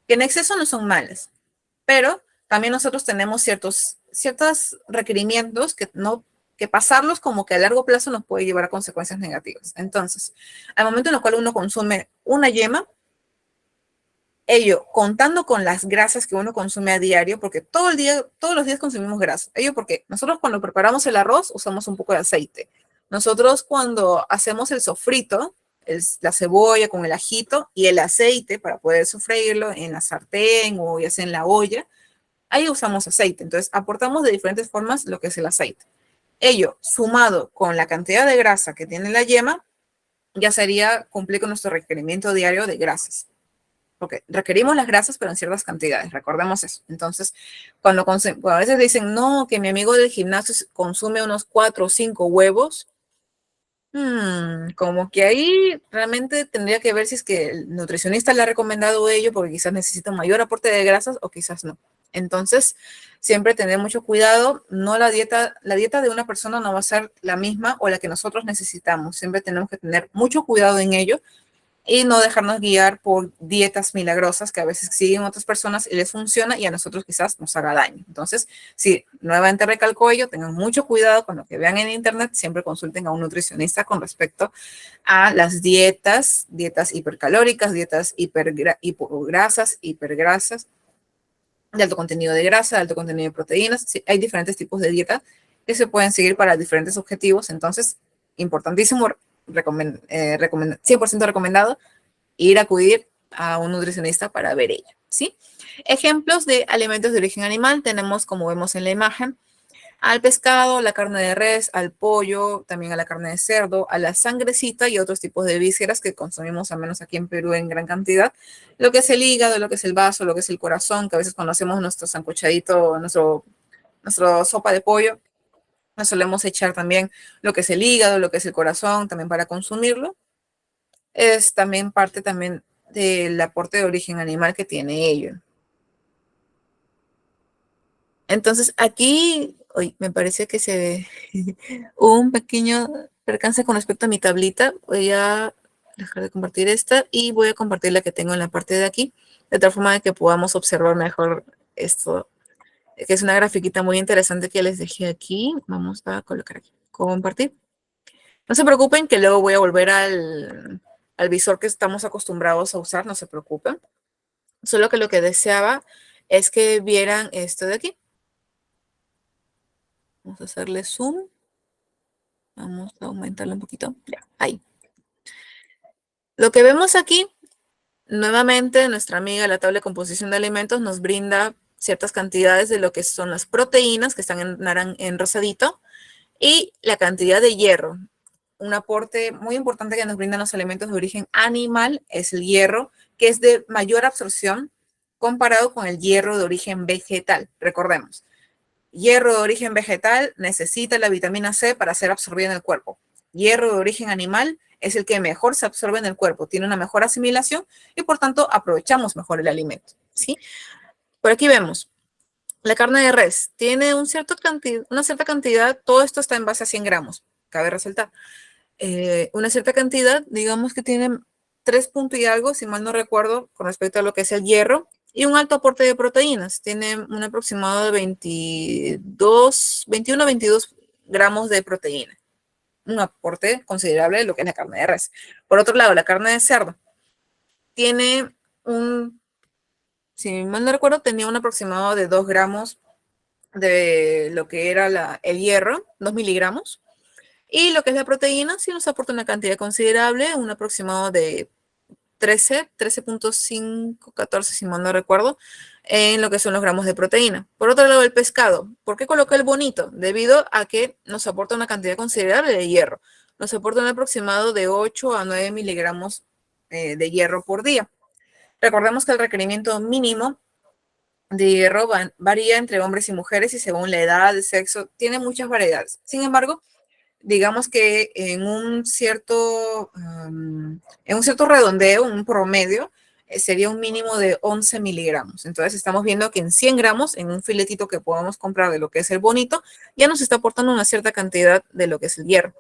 Speaker 1: que en exceso no son malas, pero también nosotros tenemos ciertos requerimientos que pasarlos como que a largo plazo nos puede llevar a consecuencias negativas. Entonces, al momento en el cual uno consume una yema, ello contando con las grasas que uno consume a diario, porque todos los días consumimos grasa. Ello porque nosotros cuando preparamos el arroz usamos un poco de aceite. Nosotros cuando hacemos el sofrito, la cebolla con el ajito y el aceite para poder sofreírlo en la sartén o ya sea en la olla, ahí usamos aceite. Entonces aportamos de diferentes formas lo que es el aceite. Ello sumado con la cantidad de grasa que tiene la yema, ya sería cumplir con nuestro requerimiento diario de grasas. Porque requerimos las grasas, pero en ciertas cantidades, recordemos eso. Entonces, cuando a veces dicen, no, que mi amigo del gimnasio consume unos 4 o 5 huevos, como que ahí realmente tendría que ver si es que el nutricionista le ha recomendado ello, porque quizás necesita un mayor aporte de grasas o quizás no. Entonces, siempre tener mucho cuidado, no la dieta de una persona no va a ser la misma o la que nosotros necesitamos. Siempre tenemos que tener mucho cuidado en ello y no dejarnos guiar por dietas milagrosas que a veces siguen otras personas y les funciona y a nosotros quizás nos haga daño. Entonces, sí, nuevamente recalco ello, tengan mucho cuidado con lo que vean en internet, siempre consulten a un nutricionista con respecto a las dietas hipercalóricas, dietas hipergrasas, hipergrasas, de alto contenido de grasa, de alto contenido de proteínas. Sí, hay diferentes tipos de dieta que se pueden seguir para diferentes objetivos, entonces, importantísimo 100% recomendado ir a acudir a un nutricionista para ver ello, ¿sí? Ejemplos de alimentos de origen animal tenemos, como vemos en la imagen, al pescado, la carne de res, al pollo, también a la carne de cerdo, a la sangrecita y otros tipos de vísceras que consumimos, al menos aquí en Perú, en gran cantidad. Lo que es el hígado, lo que es el vaso, lo que es el corazón, que a veces cuando hacemos nuestro sancochadito, nuestro sopa de pollo, nos solemos echar también lo que es el hígado, lo que es el corazón, también para consumirlo. Es también parte también del aporte de origen animal que tiene ello. Entonces, aquí, hoy me parece que hubo un pequeño percance con respecto a mi tablita. Voy a dejar de compartir esta y voy a compartir la que tengo en la parte de aquí, de tal forma de que podamos observar mejor esto, que es una grafiquita muy interesante que les dejé aquí. Vamos a colocar aquí, compartir. No se preocupen que luego voy a volver al visor que estamos acostumbrados a usar, no se preocupen. Solo que lo que deseaba es que vieran esto de aquí. Vamos a hacerle zoom. Vamos a aumentarlo un poquito. Ya, ahí. Lo que vemos aquí, nuevamente, nuestra amiga, la tabla de composición de alimentos, nos brinda ciertas cantidades de lo que son las proteínas, que están en rosadito, y la cantidad de hierro. Un aporte muy importante que nos brindan los alimentos de origen animal es el hierro, que es de mayor absorción comparado con el hierro de origen vegetal. Recordemos, hierro de origen vegetal necesita la vitamina C para ser absorbida en el cuerpo. Hierro de origen animal es el que mejor se absorbe en el cuerpo, tiene una mejor asimilación y por tanto aprovechamos mejor el alimento, ¿sí? Por aquí vemos, la carne de res tiene una cierta cantidad, todo esto está en base a 100 gramos, cabe resaltar. Una cierta cantidad, digamos que tiene 3 puntos y algo, si mal no recuerdo, con respecto a lo que es el hierro, y un alto aporte de proteínas. Tiene un aproximado de 21 a 22 gramos de proteína. Un aporte considerable de lo que es la carne de res. Por otro lado, la carne de cerdo tiene si mal no recuerdo, tenía un aproximado de 2 gramos de lo que era el hierro, 2 miligramos. Y lo que es la proteína, sí nos aporta una cantidad considerable, un aproximado de 13.5, 14, si mal no recuerdo, en lo que son los gramos de proteína. Por otro lado, el pescado. ¿Por qué coloqué el bonito? Debido a que nos aporta una cantidad considerable de hierro. Nos aporta un aproximado de 8 a 9 miligramos de hierro por día. Recordemos que el requerimiento mínimo de hierro varía entre hombres y mujeres y según la edad, el sexo, tiene muchas variedades. Sin embargo, digamos que en un cierto redondeo, un promedio, sería un mínimo de 11 miligramos. Entonces estamos viendo que en 100 gramos, en un filetito que podamos comprar de lo que es el bonito, ya nos está aportando una cierta cantidad de lo que es el hierro.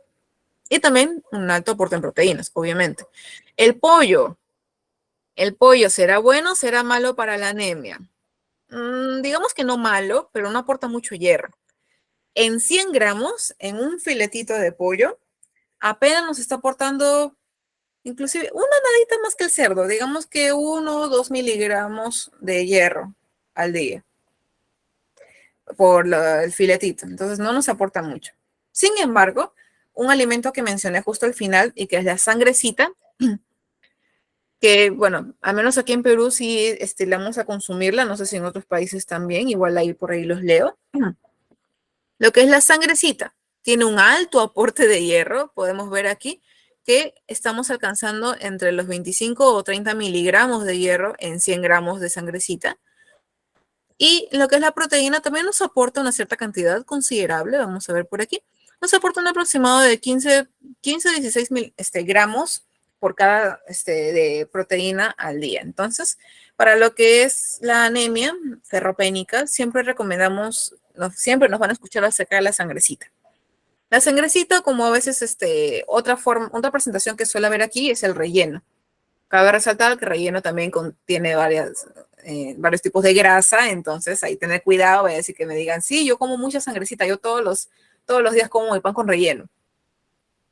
Speaker 1: Y también un alto aporte en proteínas, obviamente. El pollo. ¿El pollo será bueno o será malo para la anemia? Digamos que no malo, pero no aporta mucho hierro. En 100 gramos, en un filetito de pollo, apenas nos está aportando inclusive una nadita más que el cerdo, digamos que 1 o 2 miligramos de hierro al día por el filetito. Entonces no nos aporta mucho. Sin embargo, un alimento que mencioné justo al final y que es la sangrecita, que bueno, al menos aquí en Perú sí estilamos a consumirla, no sé si en otros países también, igual ahí por ahí los leo. Lo que es la sangrecita, tiene un alto aporte de hierro, podemos ver aquí que estamos alcanzando entre los 25 o 30 miligramos de hierro en 100 gramos de sangrecita. Y lo que es la proteína también nos aporta una cierta cantidad considerable, vamos a ver por aquí. Nos aporta un aproximado de 15 a 16 gramos por cada de proteína al día. Entonces, para lo que es la anemia ferropénica, siempre recomendamos, siempre nos van a escuchar acerca de la sangrecita. La sangrecita, como a veces otra presentación que suele haber aquí es el relleno. Cabe resaltar que el relleno también contiene varios tipos de grasa, entonces ahí tener cuidado, voy a decir que me digan, sí, yo como mucha sangrecita, yo todos los días como mi pan con relleno.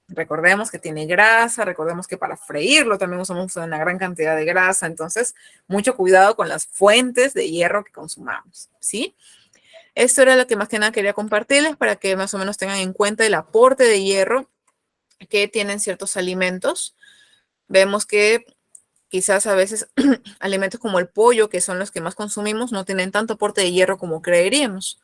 Speaker 1: Recordemos que tiene grasa, recordemos que para freírlo también usamos una gran cantidad de grasa, entonces mucho cuidado con las fuentes de hierro que consumamos, ¿sí? Esto era lo que más que nada quería compartirles para que más o menos tengan en cuenta el aporte de hierro que tienen ciertos alimentos. Vemos que quizás a veces alimentos como el pollo, que son los que más consumimos, no tienen tanto aporte de hierro como creeríamos.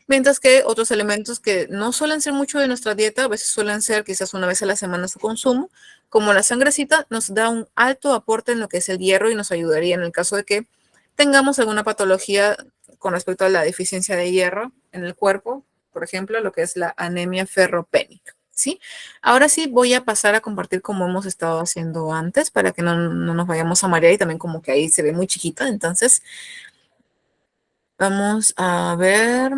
Speaker 1: Mientras que otros alimentos que no suelen ser mucho de nuestra dieta, a veces suelen ser quizás una vez a la semana su consumo, como la sangrecita, nos da un alto aporte en lo que es el hierro y nos ayudaría en el caso de que tengamos alguna patología con respecto a la deficiencia de hierro en el cuerpo, por ejemplo, lo que es la anemia ferropénica. ¿Sí? Ahora sí voy a pasar a compartir como hemos estado haciendo antes para que no nos vayamos a marear y también como que ahí se ve muy chiquita. Entonces, vamos a ver.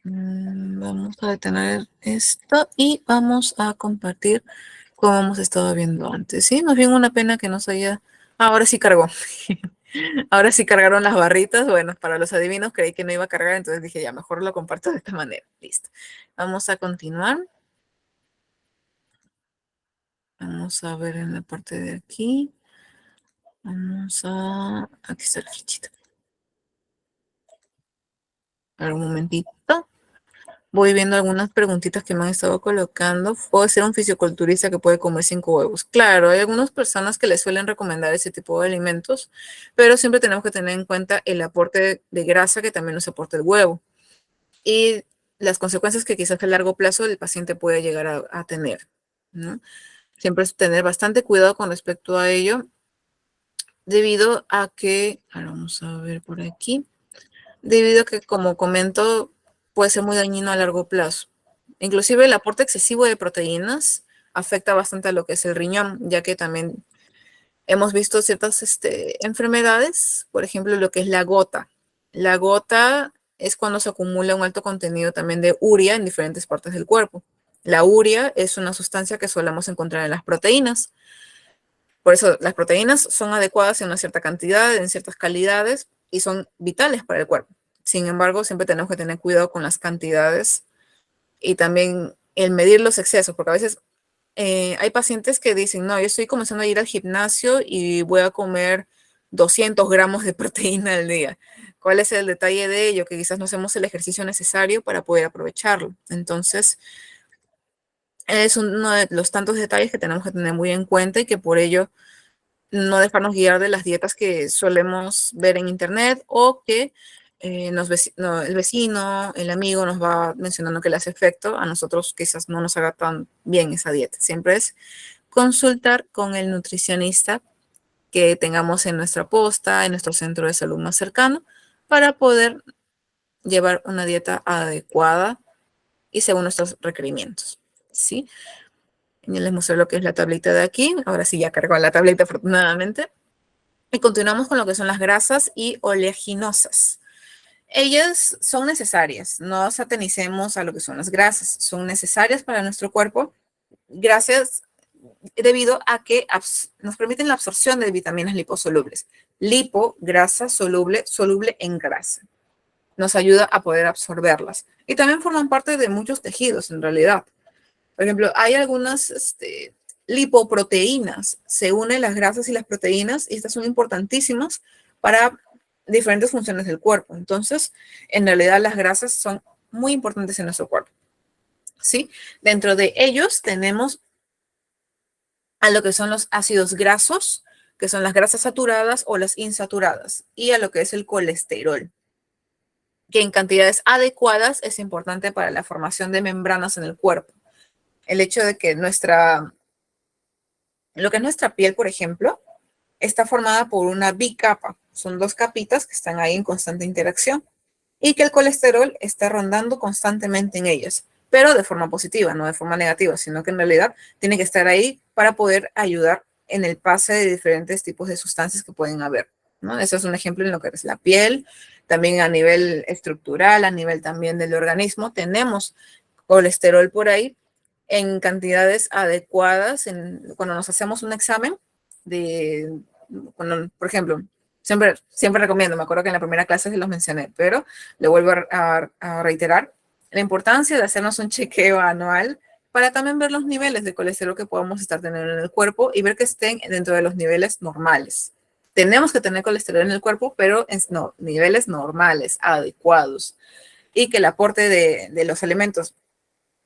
Speaker 1: Vamos a detener esto y vamos a compartir como hemos estado viendo antes. Sí, más bien una pena que no se haya... Ahora sí cargó. Ahora sí cargaron las barritas. Bueno, para los adivinos creí que no iba a cargar, entonces dije ya, mejor lo comparto de esta manera. Listo. Vamos a continuar. Vamos a ver en la parte de aquí. Aquí está la fichita. A ver, un momentito. Voy viendo algunas preguntitas que me han estado colocando. ¿Puedo ser un fisioculturista que puede comer 5 huevos? Claro, hay algunas personas que les suelen recomendar ese tipo de alimentos, pero siempre tenemos que tener en cuenta el aporte de grasa que también nos aporta el huevo y las consecuencias que quizás a largo plazo el paciente puede llegar a tener, ¿no? Siempre es tener bastante cuidado con respecto a ello, debido a que, ahora vamos a ver por aquí, debido a que, como comento, puede ser muy dañino a largo plazo. Inclusive el aporte excesivo de proteínas afecta bastante a lo que es el riñón, ya que también hemos visto ciertas enfermedades, por ejemplo, lo que es la gota. La gota es cuando se acumula un alto contenido también de urea en diferentes partes del cuerpo. La urea es una sustancia que solemos encontrar en las proteínas. Por eso las proteínas son adecuadas en una cierta cantidad, en ciertas calidades y son vitales para el cuerpo. Sin embargo, siempre tenemos que tener cuidado con las cantidades y también el medir los excesos, porque a veces hay pacientes que dicen, no, yo estoy comenzando a ir al gimnasio y voy a comer 200 gramos de proteína al día. ¿Cuál es el detalle de ello? Que quizás no hacemos el ejercicio necesario para poder aprovecharlo. Entonces, es uno de los tantos detalles que tenemos que tener muy en cuenta y que por ello no dejarnos guiar de las dietas que solemos ver en internet o que el vecino, el amigo nos va mencionando que le hace efecto, a nosotros quizás no nos haga tan bien esa dieta. Siempre es consultar con el nutricionista que tengamos en nuestra posta, en nuestro centro de salud más cercano, para poder llevar una dieta adecuada y según nuestros requerimientos, ¿sí? Ya les mostré lo que es la tablita de aquí. Ahora sí ya cargó la tableta afortunadamente. Y continuamos con lo que son las grasas y oleaginosas. Ellas son necesarias, no satanicemos a lo que son las grasas, son necesarias para nuestro cuerpo, gracias, debido a que nos permiten la absorción de vitaminas liposolubles. Lipo, grasa, soluble, soluble en grasa. Nos ayuda a poder absorberlas. Y también forman parte de muchos tejidos, en realidad. Por ejemplo, hay algunas lipoproteínas, se unen las grasas y las proteínas, y estas son importantísimas para diferentes funciones del cuerpo. Entonces, en realidad las grasas son muy importantes en nuestro cuerpo, ¿sí? Dentro de ellos tenemos a lo que son los ácidos grasos, que son las grasas saturadas o las insaturadas, y a lo que es el colesterol, que en cantidades adecuadas es importante para la formación de membranas en el cuerpo. El hecho de que lo que es nuestra piel, por ejemplo, está formada por una bicapa. Son dos capitas que están ahí en constante interacción y que el colesterol está rondando constantemente en ellas, pero de forma positiva, no de forma negativa, sino que en realidad tiene que estar ahí para poder ayudar en el pase de diferentes tipos de sustancias que pueden haber, ¿no? Eso es un ejemplo en lo que es la piel, también a nivel estructural, a nivel también del organismo, tenemos colesterol por ahí en cantidades adecuadas cuando nos hacemos un examen por ejemplo, siempre recomiendo, me acuerdo que en la primera clase se los mencioné, pero le vuelvo a reiterar la importancia de hacernos un chequeo anual para también ver los niveles de colesterol que podamos estar teniendo en el cuerpo y ver que estén dentro de los niveles normales. Tenemos que tener colesterol en el cuerpo, pero en niveles normales, adecuados, y que el aporte de los alimentos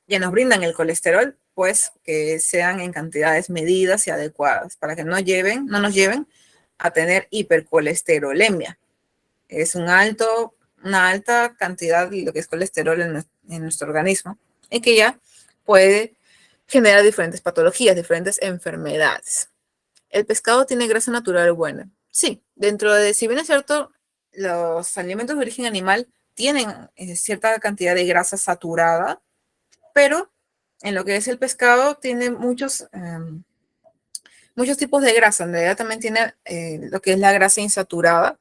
Speaker 1: que nos brindan el colesterol, pues que sean en cantidades medidas y adecuadas para que no nos lleven a tener hipercolesterolemia. Es una alta cantidad de lo que es colesterol en nuestro organismo y que ya puede generar diferentes patologías, diferentes enfermedades. ¿El pescado tiene grasa natural buena? Sí, si bien es cierto, los alimentos de origen animal tienen cierta cantidad de grasa saturada, pero en lo que es el pescado tiene muchos tipos de grasa. En realidad también tiene lo que es la grasa insaturada,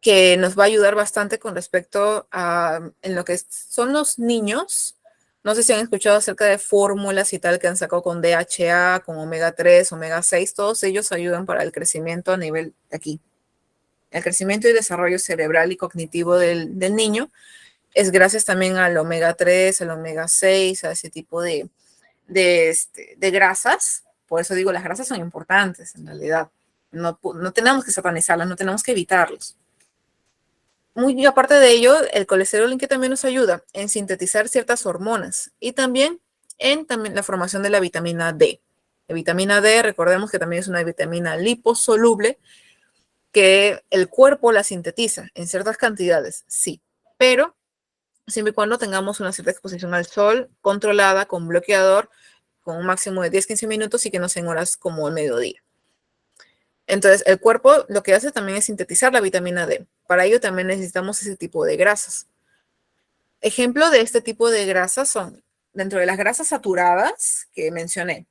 Speaker 1: que nos va a ayudar bastante con respecto a en lo que son los niños. No sé si han escuchado acerca de fórmulas y tal que han sacado con DHA, con omega 3, omega 6, todos ellos ayudan para el crecimiento a nivel de aquí. El crecimiento y desarrollo cerebral y cognitivo del niño es gracias también al omega 3, al omega 6, a ese tipo de grasas. Por eso digo, las grasas son importantes en realidad. No tenemos que satanizarlas, no tenemos que evitarlos. Muy aparte de ello, el colesterol que también nos ayuda en sintetizar ciertas hormonas y también en la formación de la vitamina D. La vitamina D, recordemos que también es una vitamina liposoluble que el cuerpo la sintetiza en ciertas cantidades, sí, pero siempre y cuando tengamos una cierta exposición al sol controlada con bloqueador, con un máximo de 10-15 minutos y que no sean horas como el mediodía. Entonces, el cuerpo lo que hace también es sintetizar la vitamina D. Para ello también necesitamos ese tipo de grasas. Ejemplo de este tipo de grasas son, dentro de las grasas saturadas que mencioné,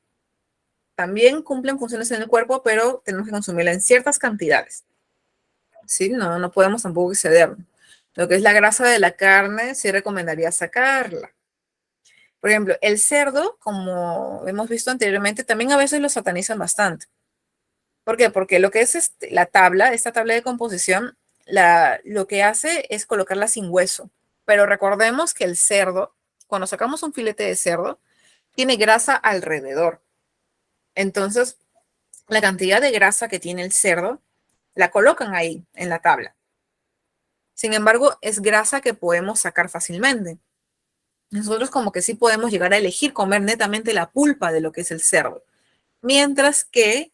Speaker 1: también cumplen funciones en el cuerpo, pero tenemos que consumirla en ciertas cantidades. ¿Sí? No podemos tampoco exceder. Lo que es la grasa de la carne, sí recomendaría sacarla. Por ejemplo, el cerdo, como hemos visto anteriormente, también a veces lo satanizan bastante. ¿Por qué? Porque lo que es esta tabla de composición, lo que hace es colocarla sin hueso. Pero recordemos que el cerdo, cuando sacamos un filete de cerdo, tiene grasa alrededor. Entonces, la cantidad de grasa que tiene el cerdo, la colocan ahí en la tabla. Sin embargo, es grasa que podemos sacar fácilmente. Nosotros como que sí podemos llegar a elegir comer netamente la pulpa de lo que es el cerdo. Mientras que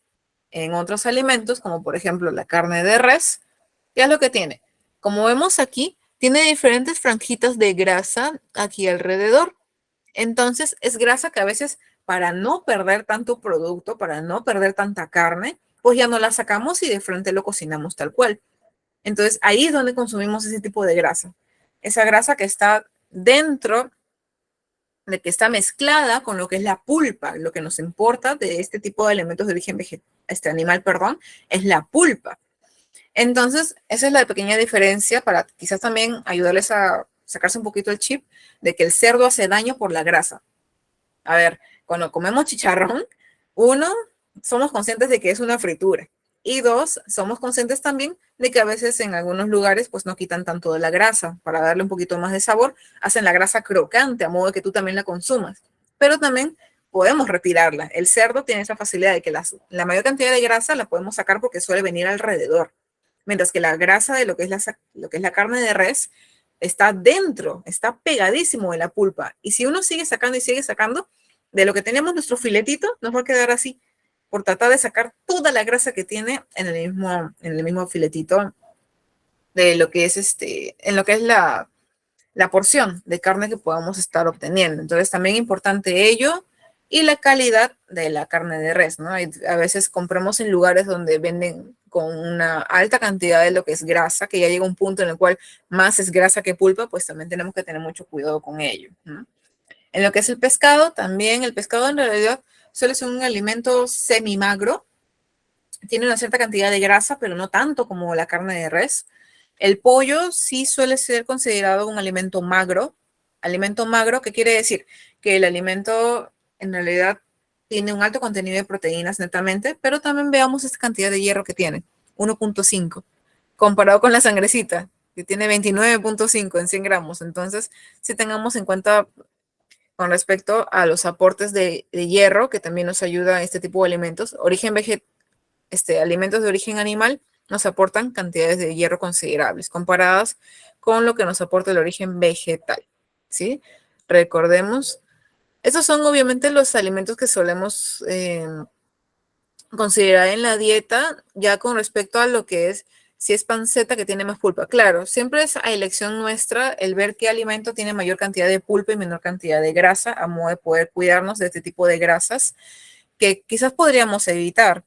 Speaker 1: en otros alimentos, como por ejemplo la carne de res, ¿qué es lo que tiene? Como vemos aquí, tiene diferentes franjitas de grasa aquí alrededor. Entonces, es grasa que a veces para no perder tanto producto, para no perder tanta carne, pues ya no la sacamos y de frente lo cocinamos tal cual. Entonces, ahí es donde consumimos ese tipo de grasa. Esa grasa que está dentro de que está mezclada con lo que es la pulpa. Lo que nos importa de este tipo de elementos de origen animal, perdón, es la pulpa. Entonces, esa es la pequeña diferencia para quizás también ayudarles a sacarse un poquito el chip de que el cerdo hace daño por la grasa. A ver, cuando comemos chicharrón, uno, somos conscientes de que es una fritura. Y dos, somos conscientes también de que a veces en algunos lugares pues no quitan tanto de la grasa para darle un poquito más de sabor, hacen la grasa crocante a modo de que tú también la consumas. Pero también podemos retirarla. El cerdo tiene esa facilidad de que la mayor cantidad de grasa la podemos sacar porque suele venir alrededor. Mientras que la grasa de lo que es la carne de res está dentro, está pegadísimo de la pulpa. Y si uno sigue sacando, de lo que tenemos nuestro filetito, nos va a quedar así, por tratar de sacar toda la grasa que tiene en el mismo filetito de lo que es en lo que es la porción de carne que podamos estar obteniendo. Entonces, también importante ello y la calidad de la carne de res, ¿no? A veces compramos en lugares donde venden con una alta cantidad de lo que es grasa, que ya llega un punto en el cual más es grasa que pulpa, pues también tenemos que tener mucho cuidado con ello, ¿no? En lo que es el pescado, también el pescado en realidad suele ser un alimento semimagro, tiene una cierta cantidad de grasa, pero no tanto como la carne de res. El pollo sí suele ser considerado un alimento magro. Alimento magro, ¿qué quiere decir? Que el alimento en realidad tiene un alto contenido de proteínas netamente, pero también veamos esta cantidad de hierro que tiene, 1,5, comparado con la sangrecita, que tiene 29,5 en 100 gramos. Entonces, si tengamos en cuenta con respecto a los aportes de hierro, que también nos ayuda a este tipo de alimentos, alimentos de origen animal nos aportan cantidades de hierro considerables comparadas con lo que nos aporta el origen vegetal, ¿sí? Recordemos, estos son obviamente los alimentos que solemos considerar en la dieta, ya con respecto a lo que es, si es panceta que tiene más pulpa. Claro, siempre es a elección nuestra el ver qué alimento tiene mayor cantidad de pulpa y menor cantidad de grasa, a modo de poder cuidarnos de este tipo de grasas que quizás podríamos evitar.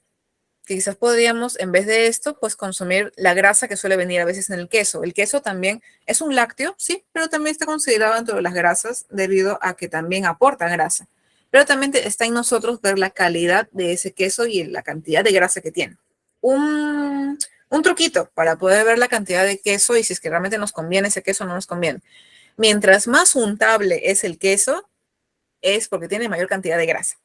Speaker 1: Quizás podríamos, en vez de esto, pues consumir la grasa que suele venir a veces en el queso. El queso también es un lácteo, sí, pero también está considerado dentro de las grasas debido a que también aporta grasa. Pero también está en nosotros ver la calidad de ese queso y la cantidad de grasa que tiene. Un truquito para poder ver la cantidad de queso y si es que realmente nos conviene ese queso o no nos conviene. Mientras más untable es el queso, es porque tiene mayor cantidad de grasa.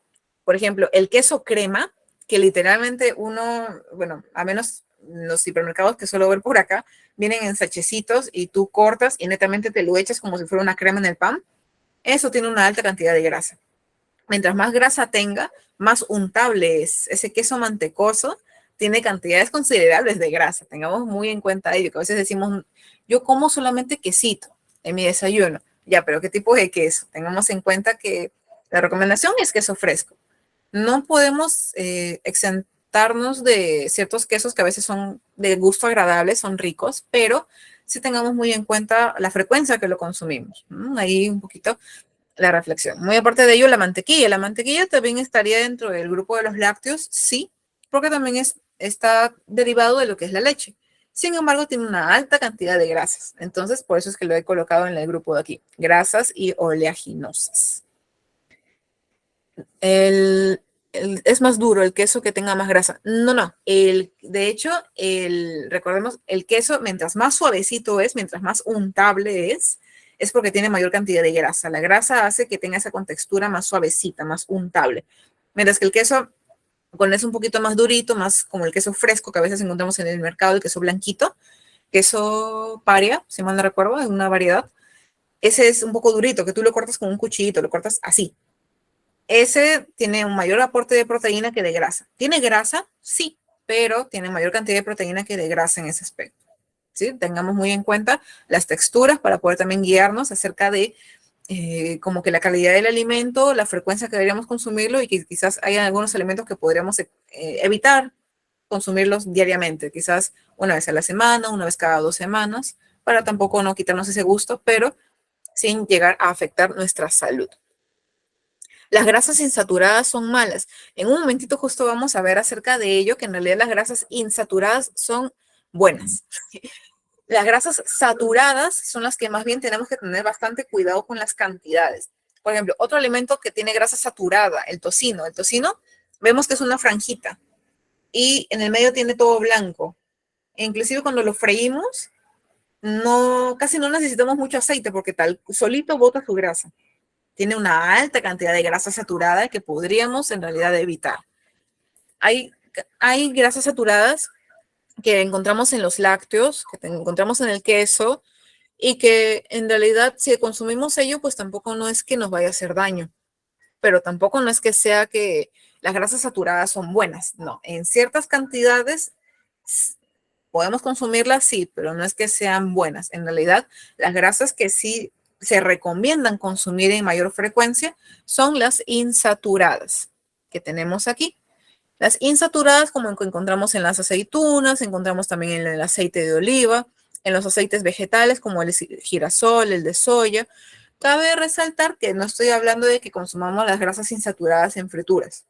Speaker 1: Por ejemplo, el queso crema, que literalmente uno, bueno, a menos los supermercados que suelo ver por acá, vienen en sachecitos y tú cortas y netamente te lo echas como si fuera una crema en el pan. Eso tiene una alta cantidad de grasa. Mientras más grasa tenga, más untable es. Ese queso mantecoso tiene cantidades considerables de grasa. Tengamos muy en cuenta ello, que a veces decimos, yo como solamente quesito en mi desayuno. Ya, pero ¿qué tipo de queso? Tengamos en cuenta que la recomendación es queso fresco. No podemos exentarnos de ciertos quesos que a veces son de gusto agradable, son ricos, pero sí tengamos muy en cuenta la frecuencia que lo consumimos. Ahí un poquito la reflexión. Muy aparte de ello, la mantequilla. La mantequilla también estaría dentro del grupo de los lácteos, sí, porque también está derivado de lo que es la leche. Sin embargo, tiene una alta cantidad de grasas. Entonces, por eso es que lo he colocado en el grupo de aquí. Grasas y oleaginosas. Es más duro el queso que tenga más grasa. No, no. De hecho, recordemos, el queso, mientras más suavecito es, mientras más untable es porque tiene mayor cantidad de grasa. La grasa hace que tenga esa contextura más suavecita, más untable. Mientras que el queso, cuando es un poquito más durito, más como el queso fresco que a veces encontramos en el mercado, el queso blanquito, queso paria, si mal no recuerdo, es una variedad. Ese es un poco durito, que tú lo cortas con un cuchillito, lo cortas así. Ese tiene un mayor aporte de proteína que de grasa. ¿Tiene grasa? Sí, pero tiene mayor cantidad de proteína que de grasa en ese aspecto. ¿Sí? Tengamos muy en cuenta las texturas para poder también guiarnos acerca de como que la calidad del alimento, la frecuencia que deberíamos consumirlo y que quizás hay algunos alimentos que podríamos evitar consumirlos diariamente, quizás una vez a la semana, una vez cada 2 semanas, para tampoco no quitarnos ese gusto, pero sin llegar a afectar nuestra salud. Las grasas insaturadas son malas. En un momentito justo vamos a ver acerca de ello, que en realidad las grasas insaturadas son buenas. Las grasas saturadas son las que más bien tenemos que tener bastante cuidado con las cantidades. Por ejemplo, otro alimento que tiene grasa saturada, el tocino. El tocino, vemos que es una franjita y en el medio tiene todo blanco. E inclusive cuando lo freímos, casi no necesitamos mucho aceite porque tal solito bota su grasa. Tiene una alta cantidad de grasa saturada que podríamos en realidad evitar. Hay, hay grasas saturadas que encontramos en los lácteos, que encontramos en el queso, y que en realidad si consumimos ello, pues tampoco no es que nos vaya a hacer daño, pero tampoco no es que sea que las grasas saturadas son buenas, no, en ciertas cantidades podemos consumirlas, sí, pero no es que sean buenas. En realidad, las grasas que sí se recomiendan consumir en mayor frecuencia son las insaturadas que tenemos aquí. Las insaturadas, como encontramos en las aceitunas, encontramos también en el aceite de oliva, en los aceites vegetales como el girasol, el de soya. Cabe resaltar que no estoy hablando de que consumamos las grasas insaturadas en frituras.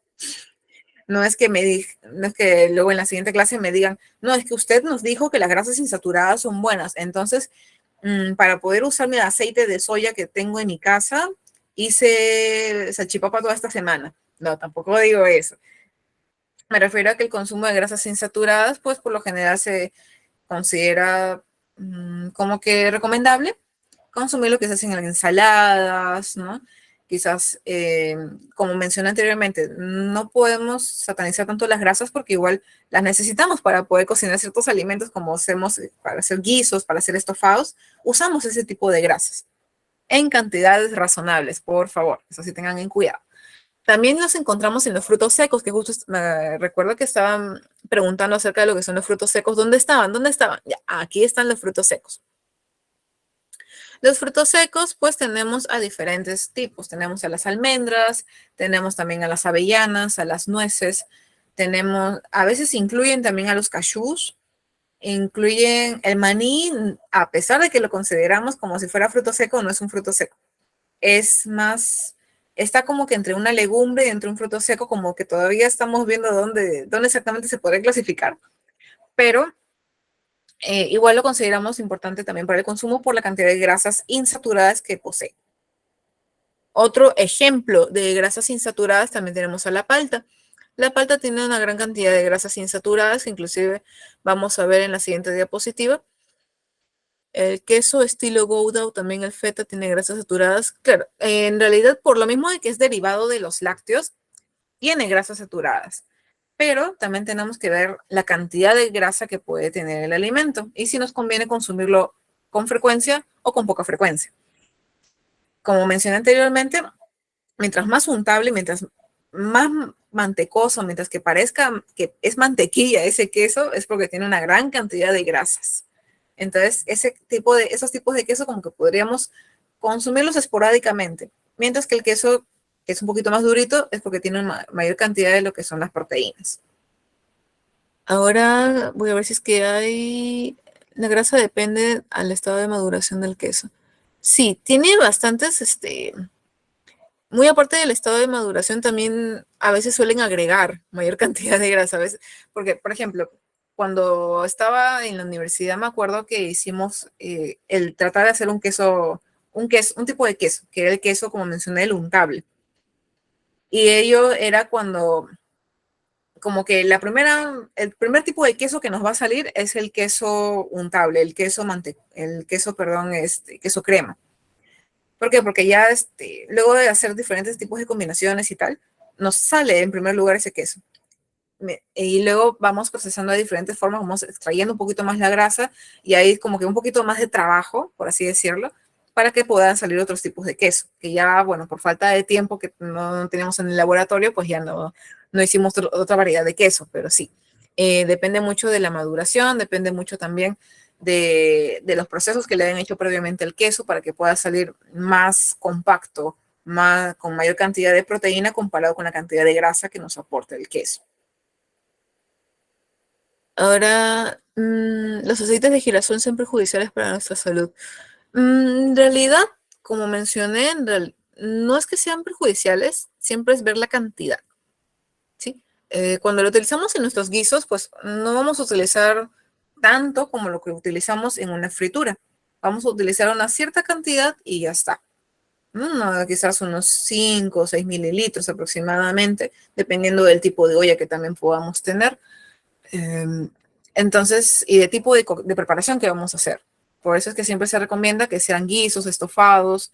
Speaker 1: No es que no es que luego en la siguiente clase me digan, no, es que usted nos dijo que las grasas insaturadas son buenas. Entonces, para poder usar mi aceite de soya que tengo en mi casa, hice salchipapa toda esta semana. No, tampoco digo eso. Me refiero a que el consumo de grasas insaturadas, pues por lo general se considera como que recomendable consumir lo que se hace en las ensaladas, ¿no? Quizás, como mencioné anteriormente, no podemos satanizar tanto las grasas porque igual las necesitamos para poder cocinar ciertos alimentos como hacemos para hacer guisos, para hacer estofados, usamos ese tipo de grasas en cantidades razonables, por favor, eso sí tengan en cuidado. También los encontramos en los frutos secos, que justo me recuerdo que estaban preguntando acerca de lo que son los frutos secos. ¿Dónde estaban? ¿Dónde estaban? Ya, aquí están los frutos secos. Los frutos secos, pues tenemos a diferentes tipos. Tenemos a las almendras, tenemos también a las avellanas, a las nueces, tenemos, a veces incluyen también a los cashews, incluyen el maní, a pesar de que lo consideramos como si fuera fruto seco, no es un fruto seco. Es más, está como que entre una legumbre y entre un fruto seco, como que todavía estamos viendo dónde exactamente se puede clasificar, pero igual lo consideramos importante también para el consumo por la cantidad de grasas insaturadas que posee. Otro ejemplo de grasas insaturadas también tenemos a la palta. La palta tiene una gran cantidad de grasas insaturadas, inclusive vamos a ver en la siguiente diapositiva. El queso estilo Gouda o también el feta tiene grasas saturadas. Claro, en realidad por lo mismo de que es derivado de los lácteos, tiene grasas saturadas. Pero también tenemos que ver la cantidad de grasa que puede tener el alimento y si nos conviene consumirlo con frecuencia o con poca frecuencia. Como mencioné anteriormente, mientras más untable, mientras más mantecoso, mientras que parezca que es mantequilla ese queso, es porque tiene una gran cantidad de grasas. Entonces, esos tipos de queso como que podríamos consumirlos esporádicamente, mientras que el queso que es un poquito más durito es porque tiene una mayor cantidad de lo que son las proteínas. Ahora voy a ver si es que hay... La grasa depende al estado de maduración del queso. Sí, tiene bastantes, muy aparte del estado de maduración, también a veces suelen agregar mayor cantidad de grasa, a veces, porque, por ejemplo, cuando estaba en la universidad me acuerdo que hicimos el tratar de hacer un tipo de queso, que era el queso, como mencioné, el untable. Y ello era cuando, como que el primer tipo de queso que nos va a salir es el queso untable, perdón, queso crema. ¿Por qué? Porque ya luego de hacer diferentes tipos de combinaciones y tal, nos sale en primer lugar ese queso. Y luego vamos procesando de diferentes formas, vamos extrayendo un poquito más la grasa y ahí como que un poquito más de trabajo, por así decirlo, para que puedan salir otros tipos de queso, que ya, bueno, por falta de tiempo que no teníamos en el laboratorio, pues ya no hicimos otra variedad de queso, pero sí, depende mucho de la maduración, depende mucho también de los procesos que le hayan hecho previamente al queso para que pueda salir más compacto, con mayor cantidad de proteína comparado con la cantidad de grasa que nos aporta el queso. Ahora, los aceites de girasol son perjudiciales para nuestra salud. En realidad, como mencioné, no es que sean perjudiciales, siempre es ver la cantidad, ¿sí? Cuando lo utilizamos en nuestros guisos, pues no vamos a utilizar tanto como lo que utilizamos en una fritura. Vamos a utilizar una cierta cantidad y ya está. ¿no? Quizás unos 5 o 6 mililitros aproximadamente, dependiendo del tipo de olla que también podamos tener. Em, entonces, y de tipo de preparación que vamos a hacer. Por eso es que siempre se recomienda que sean guisos, estofados,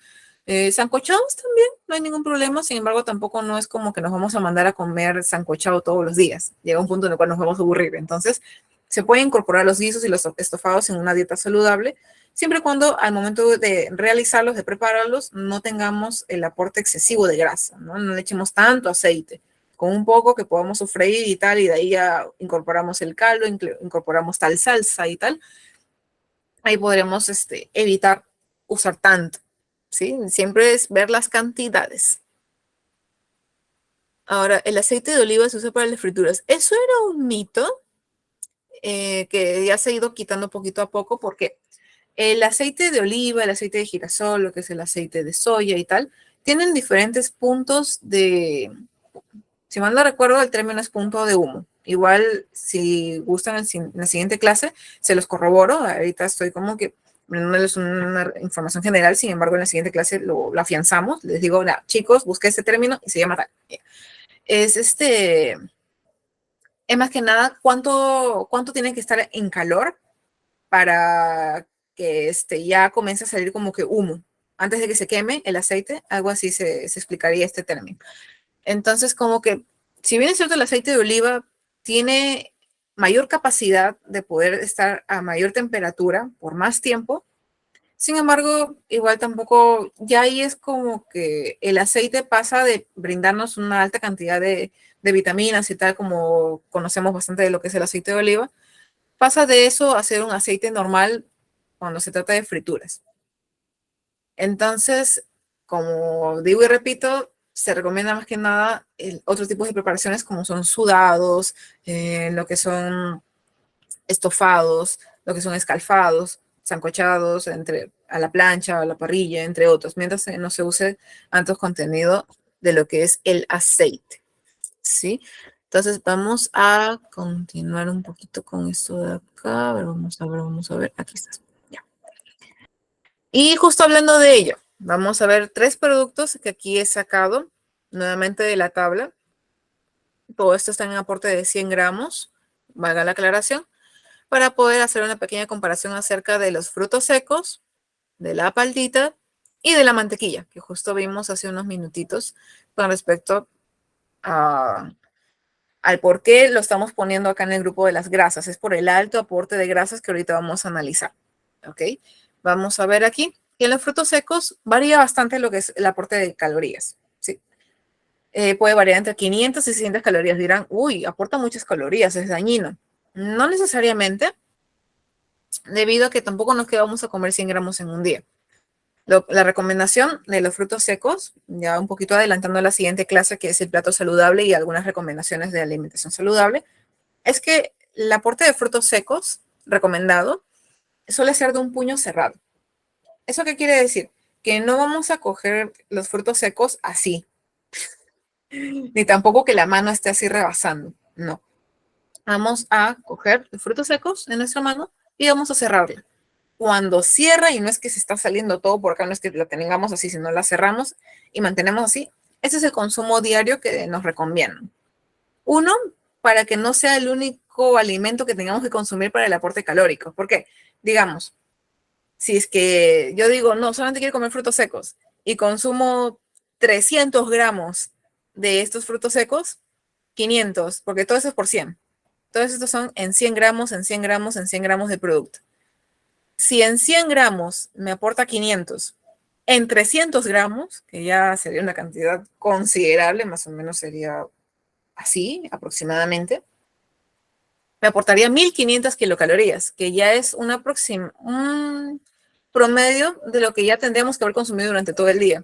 Speaker 1: sancochados también, no hay ningún problema. Sin embargo, tampoco no es como que nos vamos a mandar a comer sancochado todos los días. Llega un punto en el cual nos vamos a aburrir. Entonces, se pueden incorporar los guisos y los estofados en una dieta saludable, siempre y cuando al momento de realizarlos, de prepararlos, no tengamos el aporte excesivo de grasa, ¿no? No le echemos tanto aceite, con un poco que podamos sofreír y tal, y de ahí ya incorporamos el caldo, incorporamos tal salsa y tal. Ahí podremos evitar usar tanto, ¿sí? Siempre es ver las cantidades. Ahora, el aceite de oliva se usa para las frituras. Eso era un mito que ya se ha ido quitando poquito a poco porque el aceite de oliva, el aceite de girasol, lo que es el aceite de soya y tal, tienen diferentes puntos de, si mal no recuerdo, el término es punto de humo. Igual, si gustan en la siguiente clase, se los corroboro. Ahorita estoy como que brindándoles una información general, sin embargo, en la siguiente clase lo afianzamos. Les digo, nah, chicos, busqué este término y se llama tal. Es es más que nada cuánto tiene que estar en calor para que ya comience a salir como que humo. Antes de que se queme el aceite, algo así se explicaría este término. Entonces, como que, si bien es cierto, el aceite de oliva tiene mayor capacidad de poder estar a mayor temperatura por más tiempo, sin embargo, igual tampoco, ya ahí es como que el aceite pasa de brindarnos una alta cantidad de vitaminas y tal, como conocemos bastante de lo que es el aceite de oliva, pasa de eso a ser un aceite normal cuando se trata de frituras. Entonces, como digo y repito, se recomienda más que nada otros tipos de preparaciones como son sudados, lo que son estofados, lo que son escalfados, sancochados a la plancha, a la parrilla, entre otros, mientras no se use tanto contenido de lo que es el aceite, ¿sí? Entonces vamos a continuar un poquito con esto de acá. A ver, vamos a ver, aquí está. Ya. Y justo hablando de ello, vamos a ver 3 productos que aquí he sacado nuevamente de la tabla. Todo esto está en un aporte de 100 gramos, valga la aclaración, para poder hacer una pequeña comparación acerca de los frutos secos, de la paldita y de la mantequilla, que justo vimos hace unos minutitos con respecto a, al por qué lo estamos poniendo acá en el grupo de las grasas. Es por el alto aporte de grasas que ahorita vamos a analizar. ¿Ok? Vamos a ver aquí que en los frutos secos varía bastante lo que es el aporte de calorías. ¿Sí? Puede variar entre 500 y 600 calorías. Dirán, uy, aporta muchas calorías, es dañino. No necesariamente, debido a que tampoco nos quedamos a comer 100 gramos en un día. La recomendación de los frutos secos, ya un poquito adelantando a la siguiente clase, que es el plato saludable y algunas recomendaciones de alimentación saludable, es que el aporte de frutos secos recomendado suele ser de un puño cerrado. ¿Eso qué quiere decir? Que no vamos a coger los frutos secos así, ni tampoco que la mano esté así rebasando. No. Vamos a coger los frutos secos en nuestra mano y vamos a cerrarla. Cuando cierra, y no es que se está saliendo todo por acá, no es que la tengamos así, sino la cerramos y mantenemos así, ese es el consumo diario que nos recomiendan. Uno, para que no sea el único alimento que tengamos que consumir para el aporte calórico. ¿Por qué? Digamos, si es que yo digo, no, solamente quiero comer frutos secos y consumo 300 gramos de estos frutos secos, 500, porque todo eso es por 100. Todos estos son en 100 gramos, en 100 gramos, en 100 gramos de producto. Si en 100 gramos me aporta 500, en 300 gramos, que ya sería una cantidad considerable, más o menos sería así aproximadamente, me aportaría 1500 kilocalorías, que ya es un promedio de lo que ya tendríamos que haber consumido durante todo el día.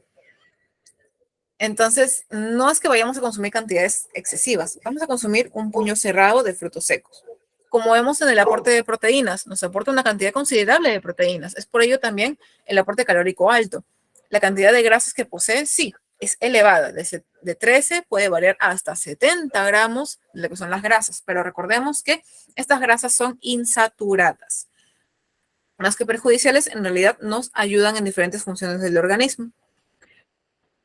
Speaker 1: Entonces, no es que vayamos a consumir cantidades excesivas, vamos a consumir un puño cerrado de frutos secos. Como vemos en el aporte de proteínas, nos aporta una cantidad considerable de proteínas. Es por ello también el aporte calórico alto. La cantidad de grasas que posee, sí, es elevada. De 13 puede variar hasta 70 gramos de lo que son las grasas, pero recordemos que estas grasas son insaturadas. Más que perjudiciales, en realidad nos ayudan en diferentes funciones del organismo.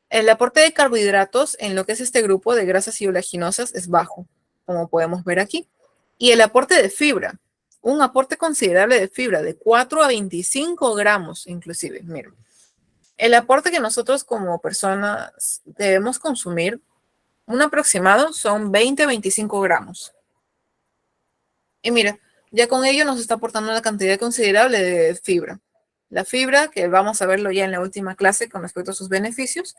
Speaker 1: El aporte de carbohidratos en lo que es este grupo de grasas y oleaginosas es bajo, como podemos ver aquí. Y el aporte de fibra, un aporte considerable de fibra, de 4 a 25 gramos inclusive. Miren, el aporte que nosotros como personas debemos consumir, un aproximado son 20 a 25 gramos. Y mira, ya con ello nos está aportando una cantidad considerable de fibra. La fibra, que vamos a verlo ya en la última clase con respecto a sus beneficios,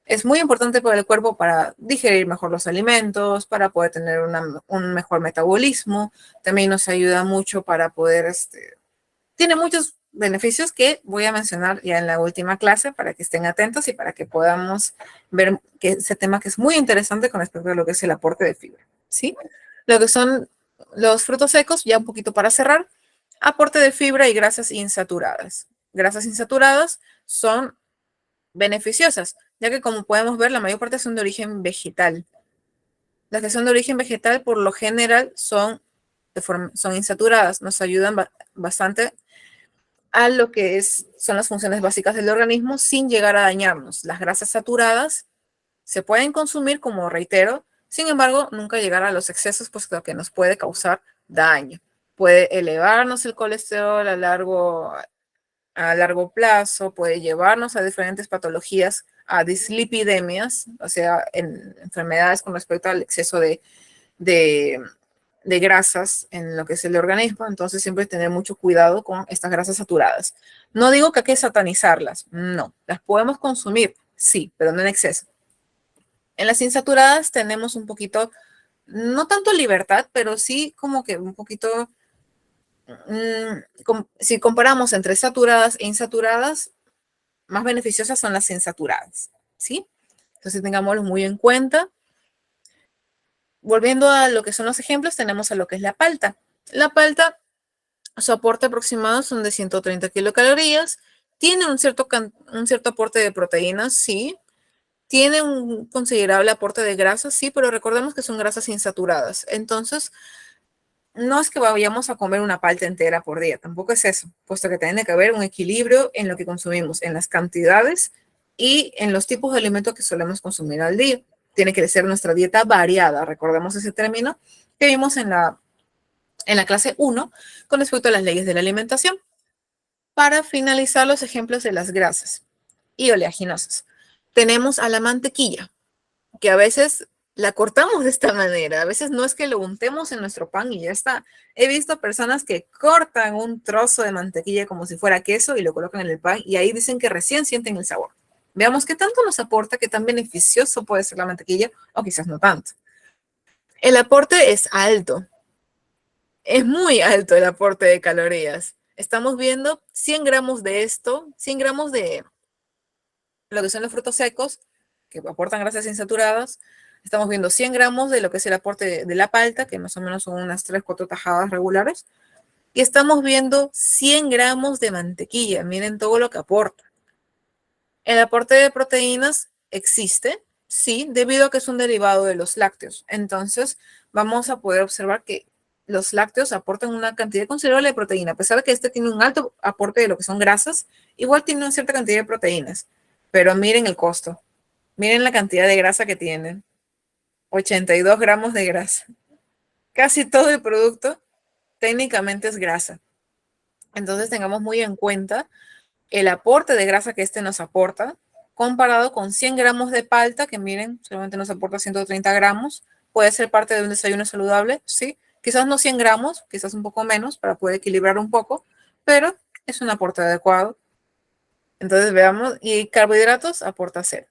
Speaker 1: es muy importante para el cuerpo para digerir mejor los alimentos, para poder tener un mejor metabolismo. También nos ayuda mucho para poder, tiene muchos beneficios que voy a mencionar ya en la última clase para que estén atentos y para que podamos ver que ese tema que es muy interesante con respecto a lo que es el aporte de fibra, ¿sí? Lo que son los frutos secos, ya un poquito para cerrar, aporte de fibra y grasas insaturadas. Grasas insaturadas son beneficiosas, ya que como podemos ver, la mayor parte son de origen vegetal. Las que son de origen vegetal, por lo general, son insaturadas, nos ayudan bastante a lo que son las funciones básicas del organismo sin llegar a dañarnos. Las grasas saturadas se pueden consumir, como reitero, sin embargo, nunca llegar a los excesos, pues lo que nos puede causar daño. Puede elevarnos el colesterol a largo plazo, puede llevarnos a diferentes patologías, a dislipidemias, o sea, en enfermedades con respecto al exceso de, de grasas en lo que es el organismo. Entonces siempre tener mucho cuidado con estas grasas saturadas. No digo que hay que satanizarlas, no, las podemos consumir, sí, pero no en exceso. En las insaturadas tenemos un poquito, no tanto libertad, pero sí como que un poquito, si comparamos entre saturadas e insaturadas, más beneficiosas son las insaturadas, ¿sí? Entonces tengámoslo muy en cuenta. Volviendo a lo que son los ejemplos, tenemos a lo que es la palta. La palta, su aporte aproximado son de 130 kilocalorías, tiene un cierto aporte de proteínas, sí, tiene un considerable aporte de grasas, sí, pero recordemos que son grasas insaturadas. Entonces, no es que vayamos a comer una palta entera por día, tampoco es eso, puesto que tiene que haber un equilibrio en lo que consumimos, en las cantidades y en los tipos de alimentos que solemos consumir al día. Tiene que ser nuestra dieta variada, recordemos ese término que vimos en la clase 1 con respecto a las leyes de la alimentación. Para finalizar los ejemplos de las grasas y oleaginosas, tenemos a la mantequilla, que a veces la cortamos de esta manera. A veces no es que lo untemos en nuestro pan y ya está. He visto personas que cortan un trozo de mantequilla como si fuera queso y lo colocan en el pan y ahí dicen que recién sienten el sabor. Veamos qué tanto nos aporta, qué tan beneficioso puede ser la mantequilla o quizás no tanto. El aporte es alto. Es muy alto el aporte de calorías. Estamos viendo 100 gramos de esto, 100 gramos de lo que son los frutos secos, que aportan grasas insaturadas. Estamos viendo 100 gramos de lo que es el aporte de la palta, que más o menos son unas 3, 4 tajadas regulares. Y estamos viendo 100 gramos de mantequilla. Miren todo lo que aporta. El aporte de proteínas existe, sí, debido a que es un derivado de los lácteos. Entonces, vamos a poder observar que los lácteos aportan una cantidad considerable de proteína. A pesar de que este tiene un alto aporte de lo que son grasas, igual tiene una cierta cantidad de proteínas. Pero miren el costo. Miren la cantidad de grasa que tienen. 82 gramos de grasa. Casi todo el producto técnicamente es grasa. Entonces tengamos muy en cuenta el aporte de grasa que este nos aporta, comparado con 100 gramos de palta, que miren, solamente nos aporta 130 gramos. Puede ser parte de un desayuno saludable, sí. Quizás no 100 gramos, quizás un poco menos para poder equilibrar un poco, pero es un aporte adecuado. Entonces veamos, y carbohidratos aporta 0.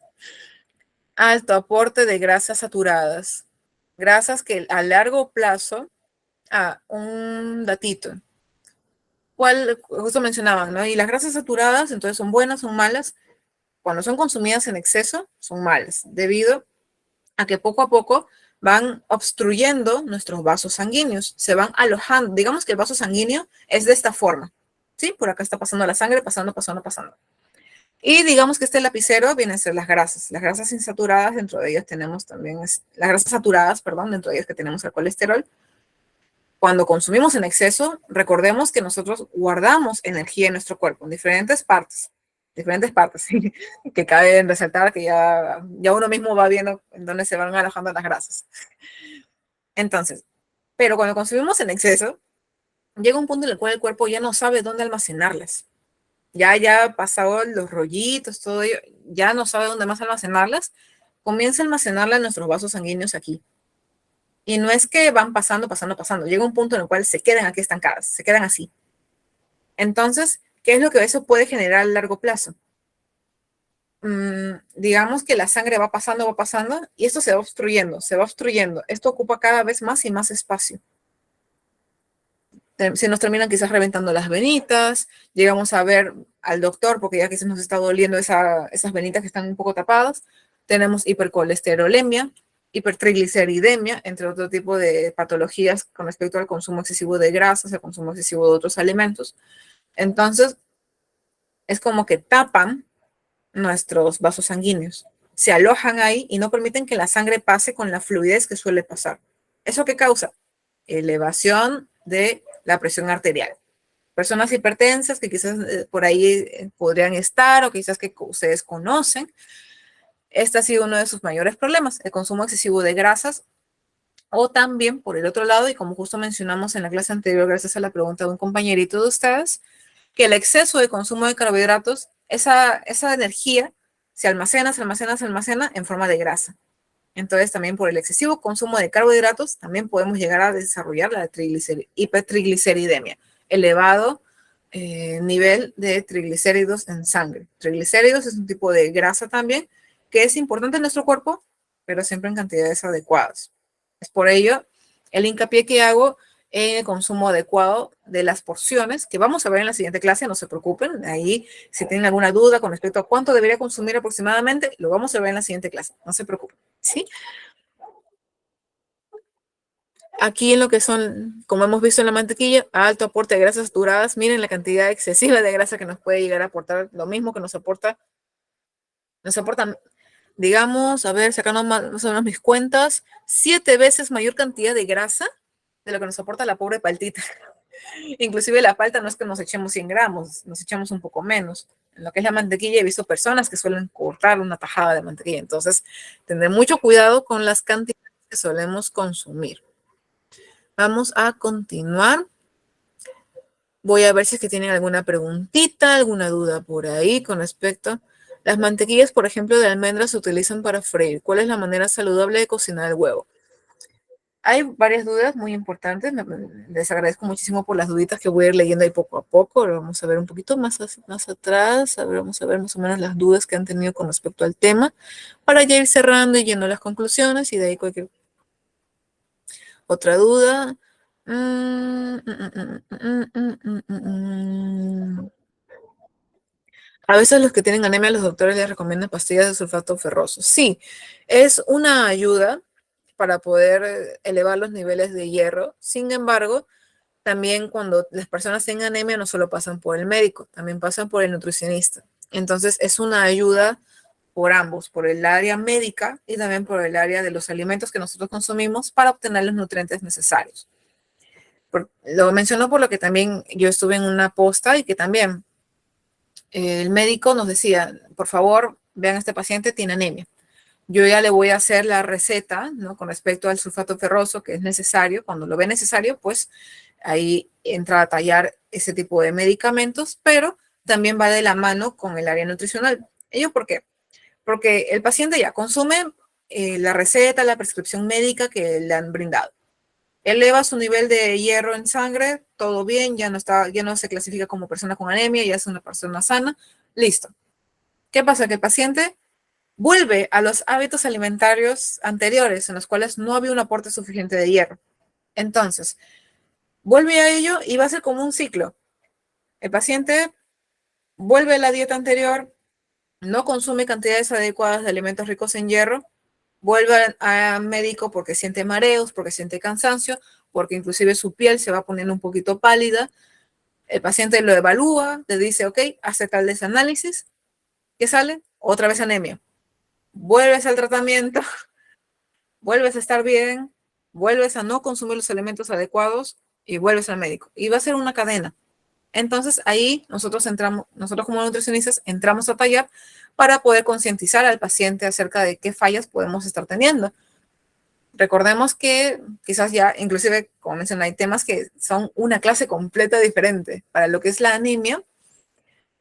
Speaker 1: Alto aporte de grasas saturadas. Grasas que a largo plazo, un datito, cual justo mencionaban, ¿no? Y las grasas saturadas, entonces son buenas, son malas. Cuando son consumidas en exceso, son malas, debido a que poco a poco van obstruyendo nuestros vasos sanguíneos, se van alojando. Digamos que el vaso sanguíneo es de esta forma, ¿sí? Por acá está pasando la sangre, pasando, pasando, pasando. Y digamos que este lapicero viene a ser las grasas insaturadas, dentro de ellas tenemos también, las grasas saturadas, perdón, dentro de ellas que tenemos el colesterol. Cuando consumimos en exceso, recordemos que nosotros guardamos energía en nuestro cuerpo, en diferentes partes. diferentes partes, ¿sí? Que cabe resaltar que ya uno mismo va viendo en dónde se van alojando las grasas. Entonces, pero cuando consumimos en exceso, llega un punto en el cual el cuerpo ya no sabe dónde almacenarlas. Ya ha pasado los rollitos, todo ello, ya no sabe dónde más almacenarlas, comienza a almacenarlas en nuestros vasos sanguíneos aquí. Y no es que van pasando, pasando, pasando. Llega un punto en el cual se quedan aquí estancadas, se quedan así. Entonces, ¿qué es lo que eso puede generar a largo plazo? Digamos que la sangre va pasando y esto se va obstruyendo, se va obstruyendo. Esto ocupa cada vez más y más espacio. Se nos terminan quizás reventando las venitas, llegamos a ver al doctor porque ya quizás nos está doliendo esas venitas que están un poco tapadas. Tenemos hipercolesterolemia, hipertrigliceridemia, entre otro tipo de patologías con respecto al consumo excesivo de grasas, al consumo excesivo de otros alimentos. Entonces, es como que tapan nuestros vasos sanguíneos, se alojan ahí y no permiten que la sangre pase con la fluidez que suele pasar. ¿Eso qué causa? Elevación de la presión arterial. Personas hipertensas que quizás por ahí podrían estar o quizás que ustedes conocen. Este ha sido uno de sus mayores problemas, el consumo excesivo de grasas o también por el otro lado, y como justo mencionamos en la clase anterior, gracias a la pregunta de un compañerito de ustedes, que el exceso de consumo de carbohidratos, esa energía se almacena, se almacena, se almacena en forma de grasa. Entonces, también por el excesivo consumo de carbohidratos, también podemos llegar a desarrollar la hipertrigliceridemia, elevado nivel de triglicéridos en sangre. Triglicéridos es un tipo de grasa también que es importante en nuestro cuerpo, pero siempre en cantidades adecuadas. Es por ello el hincapié que hago en el consumo adecuado de las porciones, que vamos a ver en la siguiente clase, no se preocupen. Ahí, si tienen alguna duda con respecto a cuánto debería consumir aproximadamente, lo vamos a ver en la siguiente clase, no se preocupen. ¿Sí? Aquí en lo que son, como hemos visto en la mantequilla, alto aporte de grasas saturadas, miren la cantidad excesiva de grasa que nos puede llegar a aportar, lo mismo que nos aporta, digamos, a ver, sacando más o menos mis cuentas, 7 veces mayor cantidad de grasa de lo que nos aporta la pobre paltita. Inclusive la palta no es que nos echemos 100 gramos, nos echamos un poco menos. En lo que es la mantequilla he visto personas que suelen cortar una tajada de mantequilla, entonces tener mucho cuidado con las cantidades que solemos consumir. Vamos a continuar. Voy a ver si es que tienen alguna preguntita, alguna duda por ahí con respecto. Las mantequillas, por ejemplo, de almendras se utilizan para freír. ¿Cuál es la manera saludable de cocinar el huevo? Hay varias dudas muy importantes. Les agradezco muchísimo por las duditas que voy a ir leyendo ahí poco a poco. Ahora vamos a ver un poquito más atrás. A ver, vamos a ver más o menos las dudas que han tenido con respecto al tema para ya ir cerrando y yendo a las conclusiones y de ahí cualquier otra duda. A veces los que tienen anemia, los doctores les recomiendan pastillas de sulfato ferroso. Sí, es una ayuda para poder elevar los niveles de hierro. Sin embargo, también cuando las personas tienen anemia no solo pasan por el médico, también pasan por el nutricionista. Entonces es una ayuda por ambos, por el área médica y también por el área de los alimentos que nosotros consumimos para obtener los nutrientes necesarios. Lo menciono por lo que también yo estuve en una posta y que también el médico nos decía, por favor, vean a este paciente, tiene anemia. Yo ya le voy a hacer la receta, ¿no? Con respecto al sulfato ferroso que es necesario. Cuando lo ve necesario, pues ahí entra a tallar ese tipo de medicamentos, pero también va de la mano con el área nutricional. ¿Ello por qué? Porque el paciente ya consume la receta, la prescripción médica que le han brindado. Eleva su nivel de hierro en sangre, todo bien, ya no se clasifica como persona con anemia, ya es una persona sana, listo. ¿Qué pasa? Que el paciente vuelve a los hábitos alimentarios anteriores en los cuales no había un aporte suficiente de hierro. Entonces, vuelve a ello y va a ser como un ciclo. El paciente vuelve a la dieta anterior, no consume cantidades adecuadas de alimentos ricos en hierro, vuelve al médico porque siente mareos, porque siente cansancio, porque inclusive su piel se va poniendo un poquito pálida. El paciente lo evalúa, le dice, ok, hace tal desanálisis. ¿Qué sale? Otra vez anemia. Vuelves al tratamiento, vuelves a estar bien, vuelves a no consumir los alimentos adecuados y vuelves al médico. Y va a ser una cadena. Entonces ahí nosotros como nutricionistas entramos a tallar para poder concientizar al paciente acerca de qué fallas podemos estar teniendo. Recordemos que quizás ya, inclusive, como mencioné, hay temas que son una clase completa diferente. Para lo que es la anemia,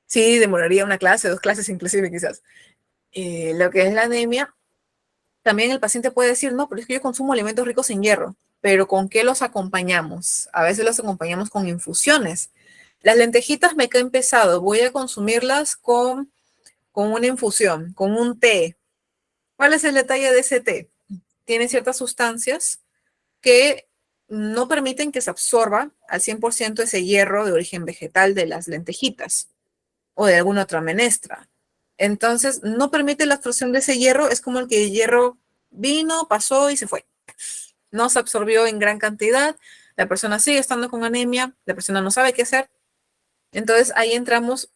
Speaker 1: sí demoraría una clase, 2 clases inclusive quizás. Lo que es la anemia, también el paciente puede decir, no, pero es que yo consumo alimentos ricos en hierro, pero ¿con qué los acompañamos? A veces los acompañamos con infusiones. Las lentejitas me caen pesado, voy a consumirlas con una infusión, con un té. ¿Cuál es el detalle de ese té? Tiene ciertas sustancias que no permiten que se absorba al 100% ese hierro de origen vegetal de las lentejitas o de alguna otra menestra. Entonces, no permite la absorción de ese hierro, es como el que el hierro vino, pasó y se fue. No se absorbió en gran cantidad, la persona sigue estando con anemia, la persona no sabe qué hacer. Entonces, ahí entramos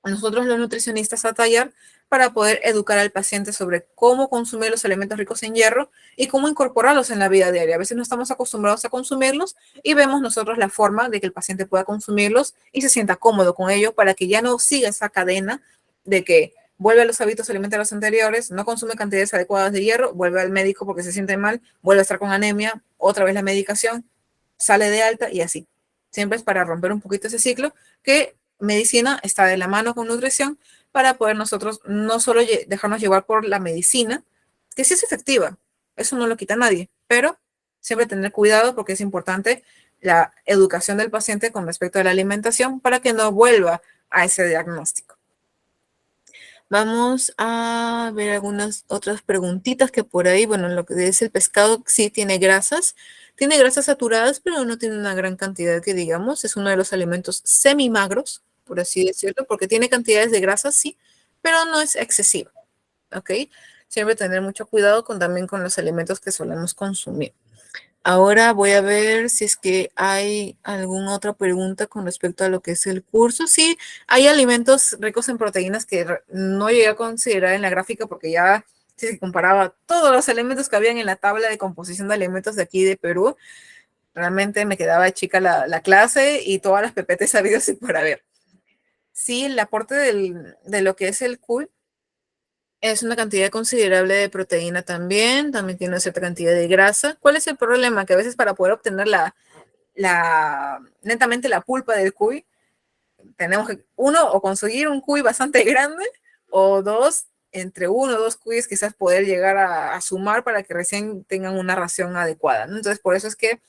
Speaker 1: nosotros los nutricionistas a tallar para poder educar al paciente sobre cómo consumir los alimentos ricos en hierro y cómo incorporarlos en la vida diaria. A veces no estamos acostumbrados a consumirlos y vemos nosotros la forma de que el paciente pueda consumirlos y se sienta cómodo con ello para que ya no siga esa cadena de que vuelve a los hábitos alimentarios anteriores, no consume cantidades adecuadas de hierro, vuelve al médico porque se siente mal, vuelve a estar con anemia, otra vez la medicación, sale de alta y así. Siempre es para romper un poquito ese ciclo que medicina está de la mano con nutrición para poder nosotros no solo dejarnos llevar por la medicina, que sí es efectiva, eso no lo quita nadie, pero siempre tener cuidado porque es importante la educación del paciente con respecto a la alimentación para que no vuelva a ese diagnóstico. Vamos a ver algunas otras preguntitas que por ahí, bueno, lo que es el pescado sí tiene grasas saturadas, pero no tiene una gran cantidad que digamos, es uno de los alimentos semimagros, por así decirlo, porque tiene cantidades de grasas, sí, pero no es excesiva, ¿ok? Siempre tener mucho cuidado también con los alimentos que solemos consumir. Ahora voy a ver si es que hay alguna otra pregunta con respecto a lo que es el curso. Sí, hay alimentos ricos en proteínas que no llegué a considerar en la gráfica porque ya si se comparaba todos los elementos que habían en la tabla de composición de alimentos de aquí de Perú, realmente me quedaba chica la clase y todas las PPTs sabidas y por haber. Sí, el aporte de lo que es el cuy es una cantidad considerable de proteína también tiene una cierta cantidad de grasa. ¿Cuál es el problema? Que a veces para poder obtener netamente la pulpa del cuy, tenemos que, uno, o conseguir un cuy bastante grande, o dos, entre uno o dos cuyes quizás poder llegar a sumar para que recién tengan una ración adecuada, ¿no? Entonces, por eso es que,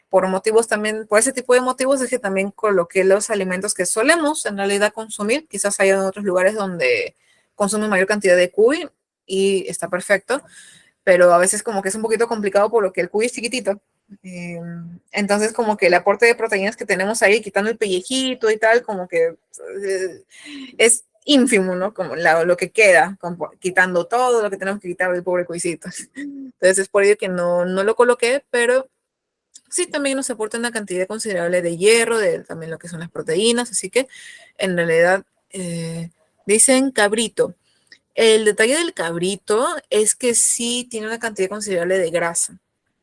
Speaker 1: por motivos también, por ese tipo de motivos es que también coloqué los alimentos que solemos en realidad consumir. Quizás hay en otros lugares donde consumen mayor cantidad de cuy y está perfecto, pero a veces como que es un poquito complicado por lo que el cuy es chiquitito. Entonces como que el aporte de proteínas que tenemos ahí, quitando el pellejito y tal, como que es ínfimo, ¿no? Como lo que queda, quitando todo lo que tenemos que quitar del pobre cuisito. Entonces es por ello que no lo coloqué, pero sí también nos aporta una cantidad considerable de hierro, de también lo que son las proteínas, así que en realidad dicen cabrito. El detalle del cabrito es que sí tiene una cantidad considerable de grasa.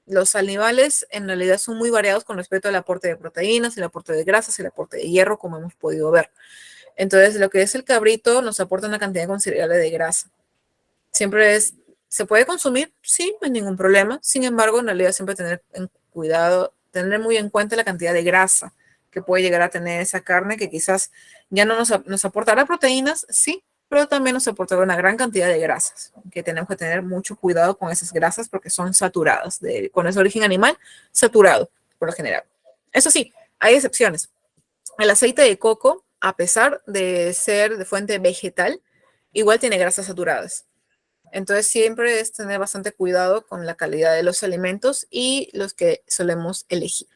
Speaker 1: Los animales en realidad son muy variados con respecto al aporte de proteínas, el aporte de grasas, el aporte de hierro, como hemos podido ver. Entonces, lo que es el cabrito nos aporta una cantidad considerable de grasa. ¿Se puede consumir? Sí, no hay ningún problema. Sin embargo, en realidad siempre tener en cuidado, tener muy en cuenta la cantidad de grasa que puede llegar a tener esa carne, que quizás ya no nos aportará proteínas, sí, pero también nos aportará una gran cantidad de grasas, que tenemos que tener mucho cuidado con esas grasas porque son saturadas, con ese origen animal saturado, por lo general. Eso sí, hay excepciones. El aceite de coco, a pesar de ser de fuente vegetal, igual tiene grasas saturadas. Entonces siempre es tener bastante cuidado con la calidad de los alimentos y los que solemos elegir.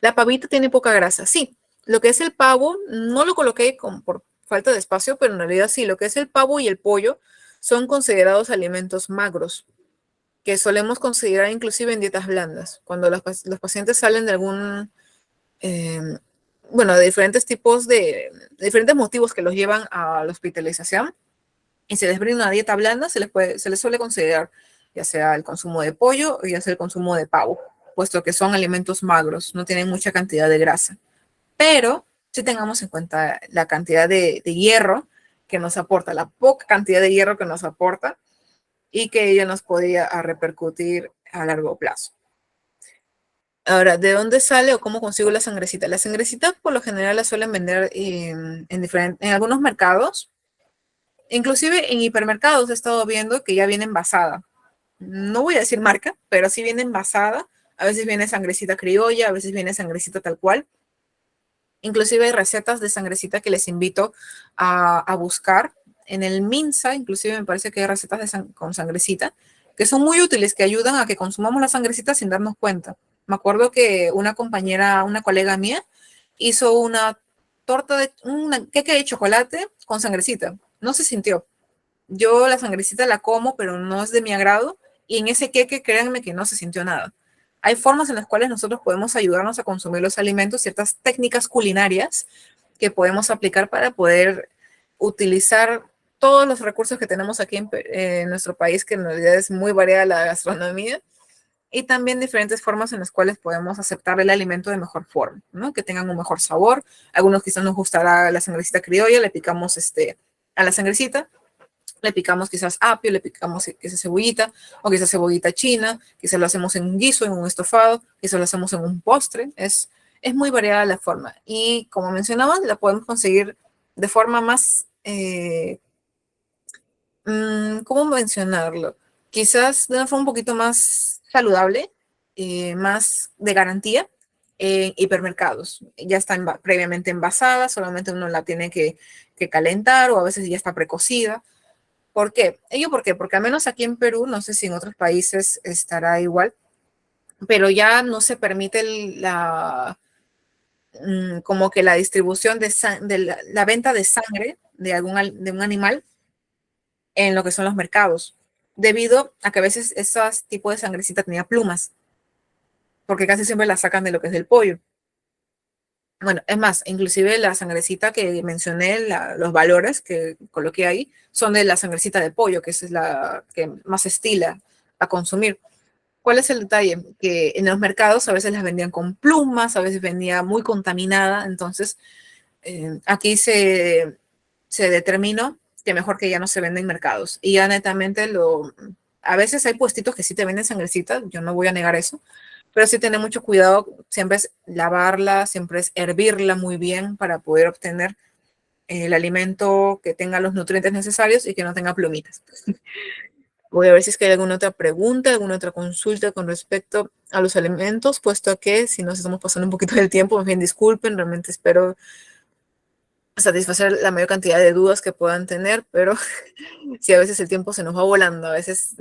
Speaker 1: La pavita tiene poca grasa, sí. Lo que es el pavo, no lo coloqué por falta de espacio, pero en realidad sí, lo que es el pavo y el pollo son considerados alimentos magros, que solemos considerar inclusive en dietas blandas. Cuando los pacientes salen de eh, de diferentes tipos de diferentes motivos que los llevan a la hospitalización, y se les brinda una dieta blanda, se les suele considerar ya sea el consumo de pollo o ya sea el consumo de pavo, puesto que son alimentos magros, no tienen mucha cantidad de grasa. Pero si tengamos en cuenta la cantidad de hierro que nos aporta, la poca cantidad de hierro que nos aporta y que ello nos podría repercutir a largo plazo. Ahora, ¿de dónde sale o cómo consigo la sangrecita? La sangrecita por lo general la suelen vender en algunos mercados, inclusive en hipermercados he estado viendo que ya viene envasada. No voy a decir marca, pero sí viene envasada. A veces viene sangrecita criolla, a veces viene sangrecita tal cual. Inclusive hay recetas de sangrecita que les invito a buscar. En el Minsa, inclusive me parece que hay recetas con sangrecita que son muy útiles, que ayudan a que consumamos la sangrecita sin darnos cuenta. Me acuerdo que una compañera, una colega mía, hizo una torta de, un queque de chocolate con sangrecita. No se sintió. Yo la sangrecita la como, pero no es de mi agrado. Y en ese queque, créanme que no se sintió nada. Hay formas en las cuales nosotros podemos ayudarnos a consumir los alimentos, ciertas técnicas culinarias que podemos aplicar para poder utilizar todos los recursos que tenemos aquí en nuestro país, que en realidad es muy variada la gastronomía, y también diferentes formas en las cuales podemos aceptar el alimento de mejor forma, ¿no? Que tengan un mejor sabor. Algunos quizás nos gustará la sangrecita criolla, le picamos a la sangrecita, le picamos quizás apio, le picamos quizás cebollita, o quizás cebollita china, quizás lo hacemos en un guiso, en un estofado, quizás lo hacemos en un postre. Es muy variada la forma. Y como mencionaba, la podemos conseguir de forma más, ¿cómo mencionarlo? Quizás de una forma un poquito más saludable, más de garantía, en hipermercados. Ya está previamente envasada, solamente uno la tiene que calentar o a veces ya está precocida. ¿Por qué? ¿Ello por qué? Porque al menos aquí en Perú, no sé si en otros países estará igual, pero ya no se permite como que la distribución de la venta de sangre de un animal en lo que son los mercados, debido a que a veces esos tipos de sangrecita tenía plumas, porque casi siempre la sacan de lo que es del pollo. Bueno, es más, inclusive la sangrecita que mencioné, los valores que coloqué ahí, son de la sangrecita de pollo, que esa es la que más estila a consumir. ¿Cuál es el detalle? Que en los mercados a veces las vendían con plumas, a veces venía muy contaminada, entonces aquí se determinó que mejor que ya no se vende en mercados. Y ya netamente a veces hay puestitos que sí te venden sangrecita, yo no voy a negar eso, pero sí tener mucho cuidado, siempre es lavarla, siempre es hervirla muy bien para poder obtener el alimento que tenga los nutrientes necesarios y que no tenga plumitas. Voy a ver si es que hay alguna otra pregunta, alguna otra consulta con respecto a los alimentos, puesto que si nos estamos pasando un poquito del tiempo, más bien disculpen, realmente espero satisfacer la mayor cantidad de dudas que puedan tener, pero sí, a veces el tiempo se nos va volando, a veces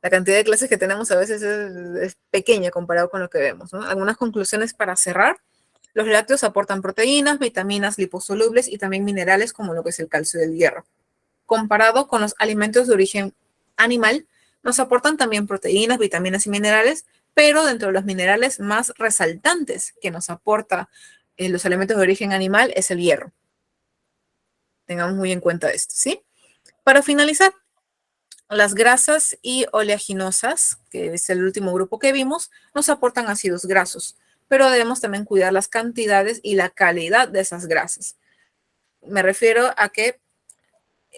Speaker 1: la cantidad de clases que tenemos a veces es pequeña comparado con lo que vemos, ¿no? Algunas conclusiones para cerrar. Los lácteos aportan proteínas, vitaminas liposolubles y también minerales como lo que es el calcio y el hierro. Comparado con los alimentos de origen animal, nos aportan también proteínas, vitaminas y minerales, pero dentro de los minerales más resaltantes que nos aporta los alimentos de origen animal es el hierro. Tengamos muy en cuenta esto, ¿sí? Para finalizar, las grasas y oleaginosas, que es el último grupo que vimos, nos aportan ácidos grasos, pero debemos también cuidar las cantidades y la calidad de esas grasas. Me refiero a que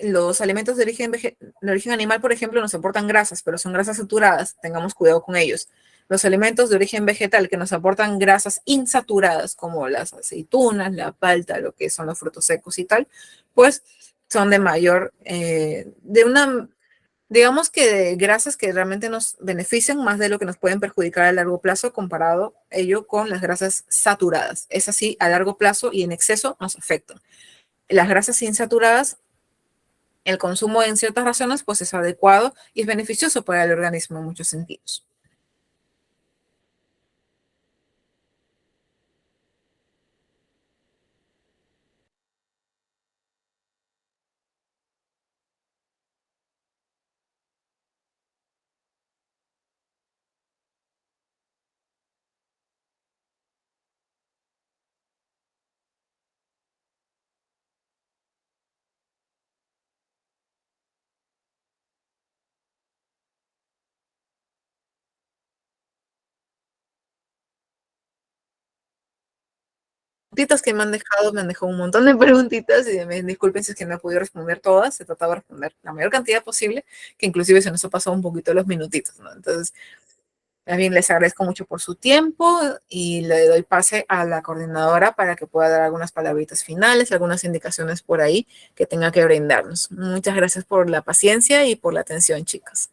Speaker 1: los alimentos de origen animal, por ejemplo, nos aportan grasas, pero son grasas saturadas, tengamos cuidado con ellos. Los alimentos de origen vegetal que nos aportan grasas insaturadas, como las aceitunas, la palta, lo que son los frutos secos y tal, pues son de mayor, digamos que de grasas que realmente nos benefician más de lo que nos pueden perjudicar a largo plazo comparado ello con las grasas saturadas. Es así, a largo plazo y en exceso nos afectan. Las grasas insaturadas, el consumo en ciertas razones pues es adecuado y es beneficioso para el organismo en muchos sentidos. preguntitas que me han dejado un montón de preguntitas y disculpen si es que no he podido responder todas, se trataba de responder la mayor cantidad posible, que inclusive se nos ha pasado un poquito los minutitos, ¿no? Entonces, también les agradezco mucho por su tiempo y le doy pase a la coordinadora para que pueda dar algunas palabritas finales, algunas indicaciones por ahí que tenga que brindarnos. Muchas gracias por la paciencia y por la atención, chicas.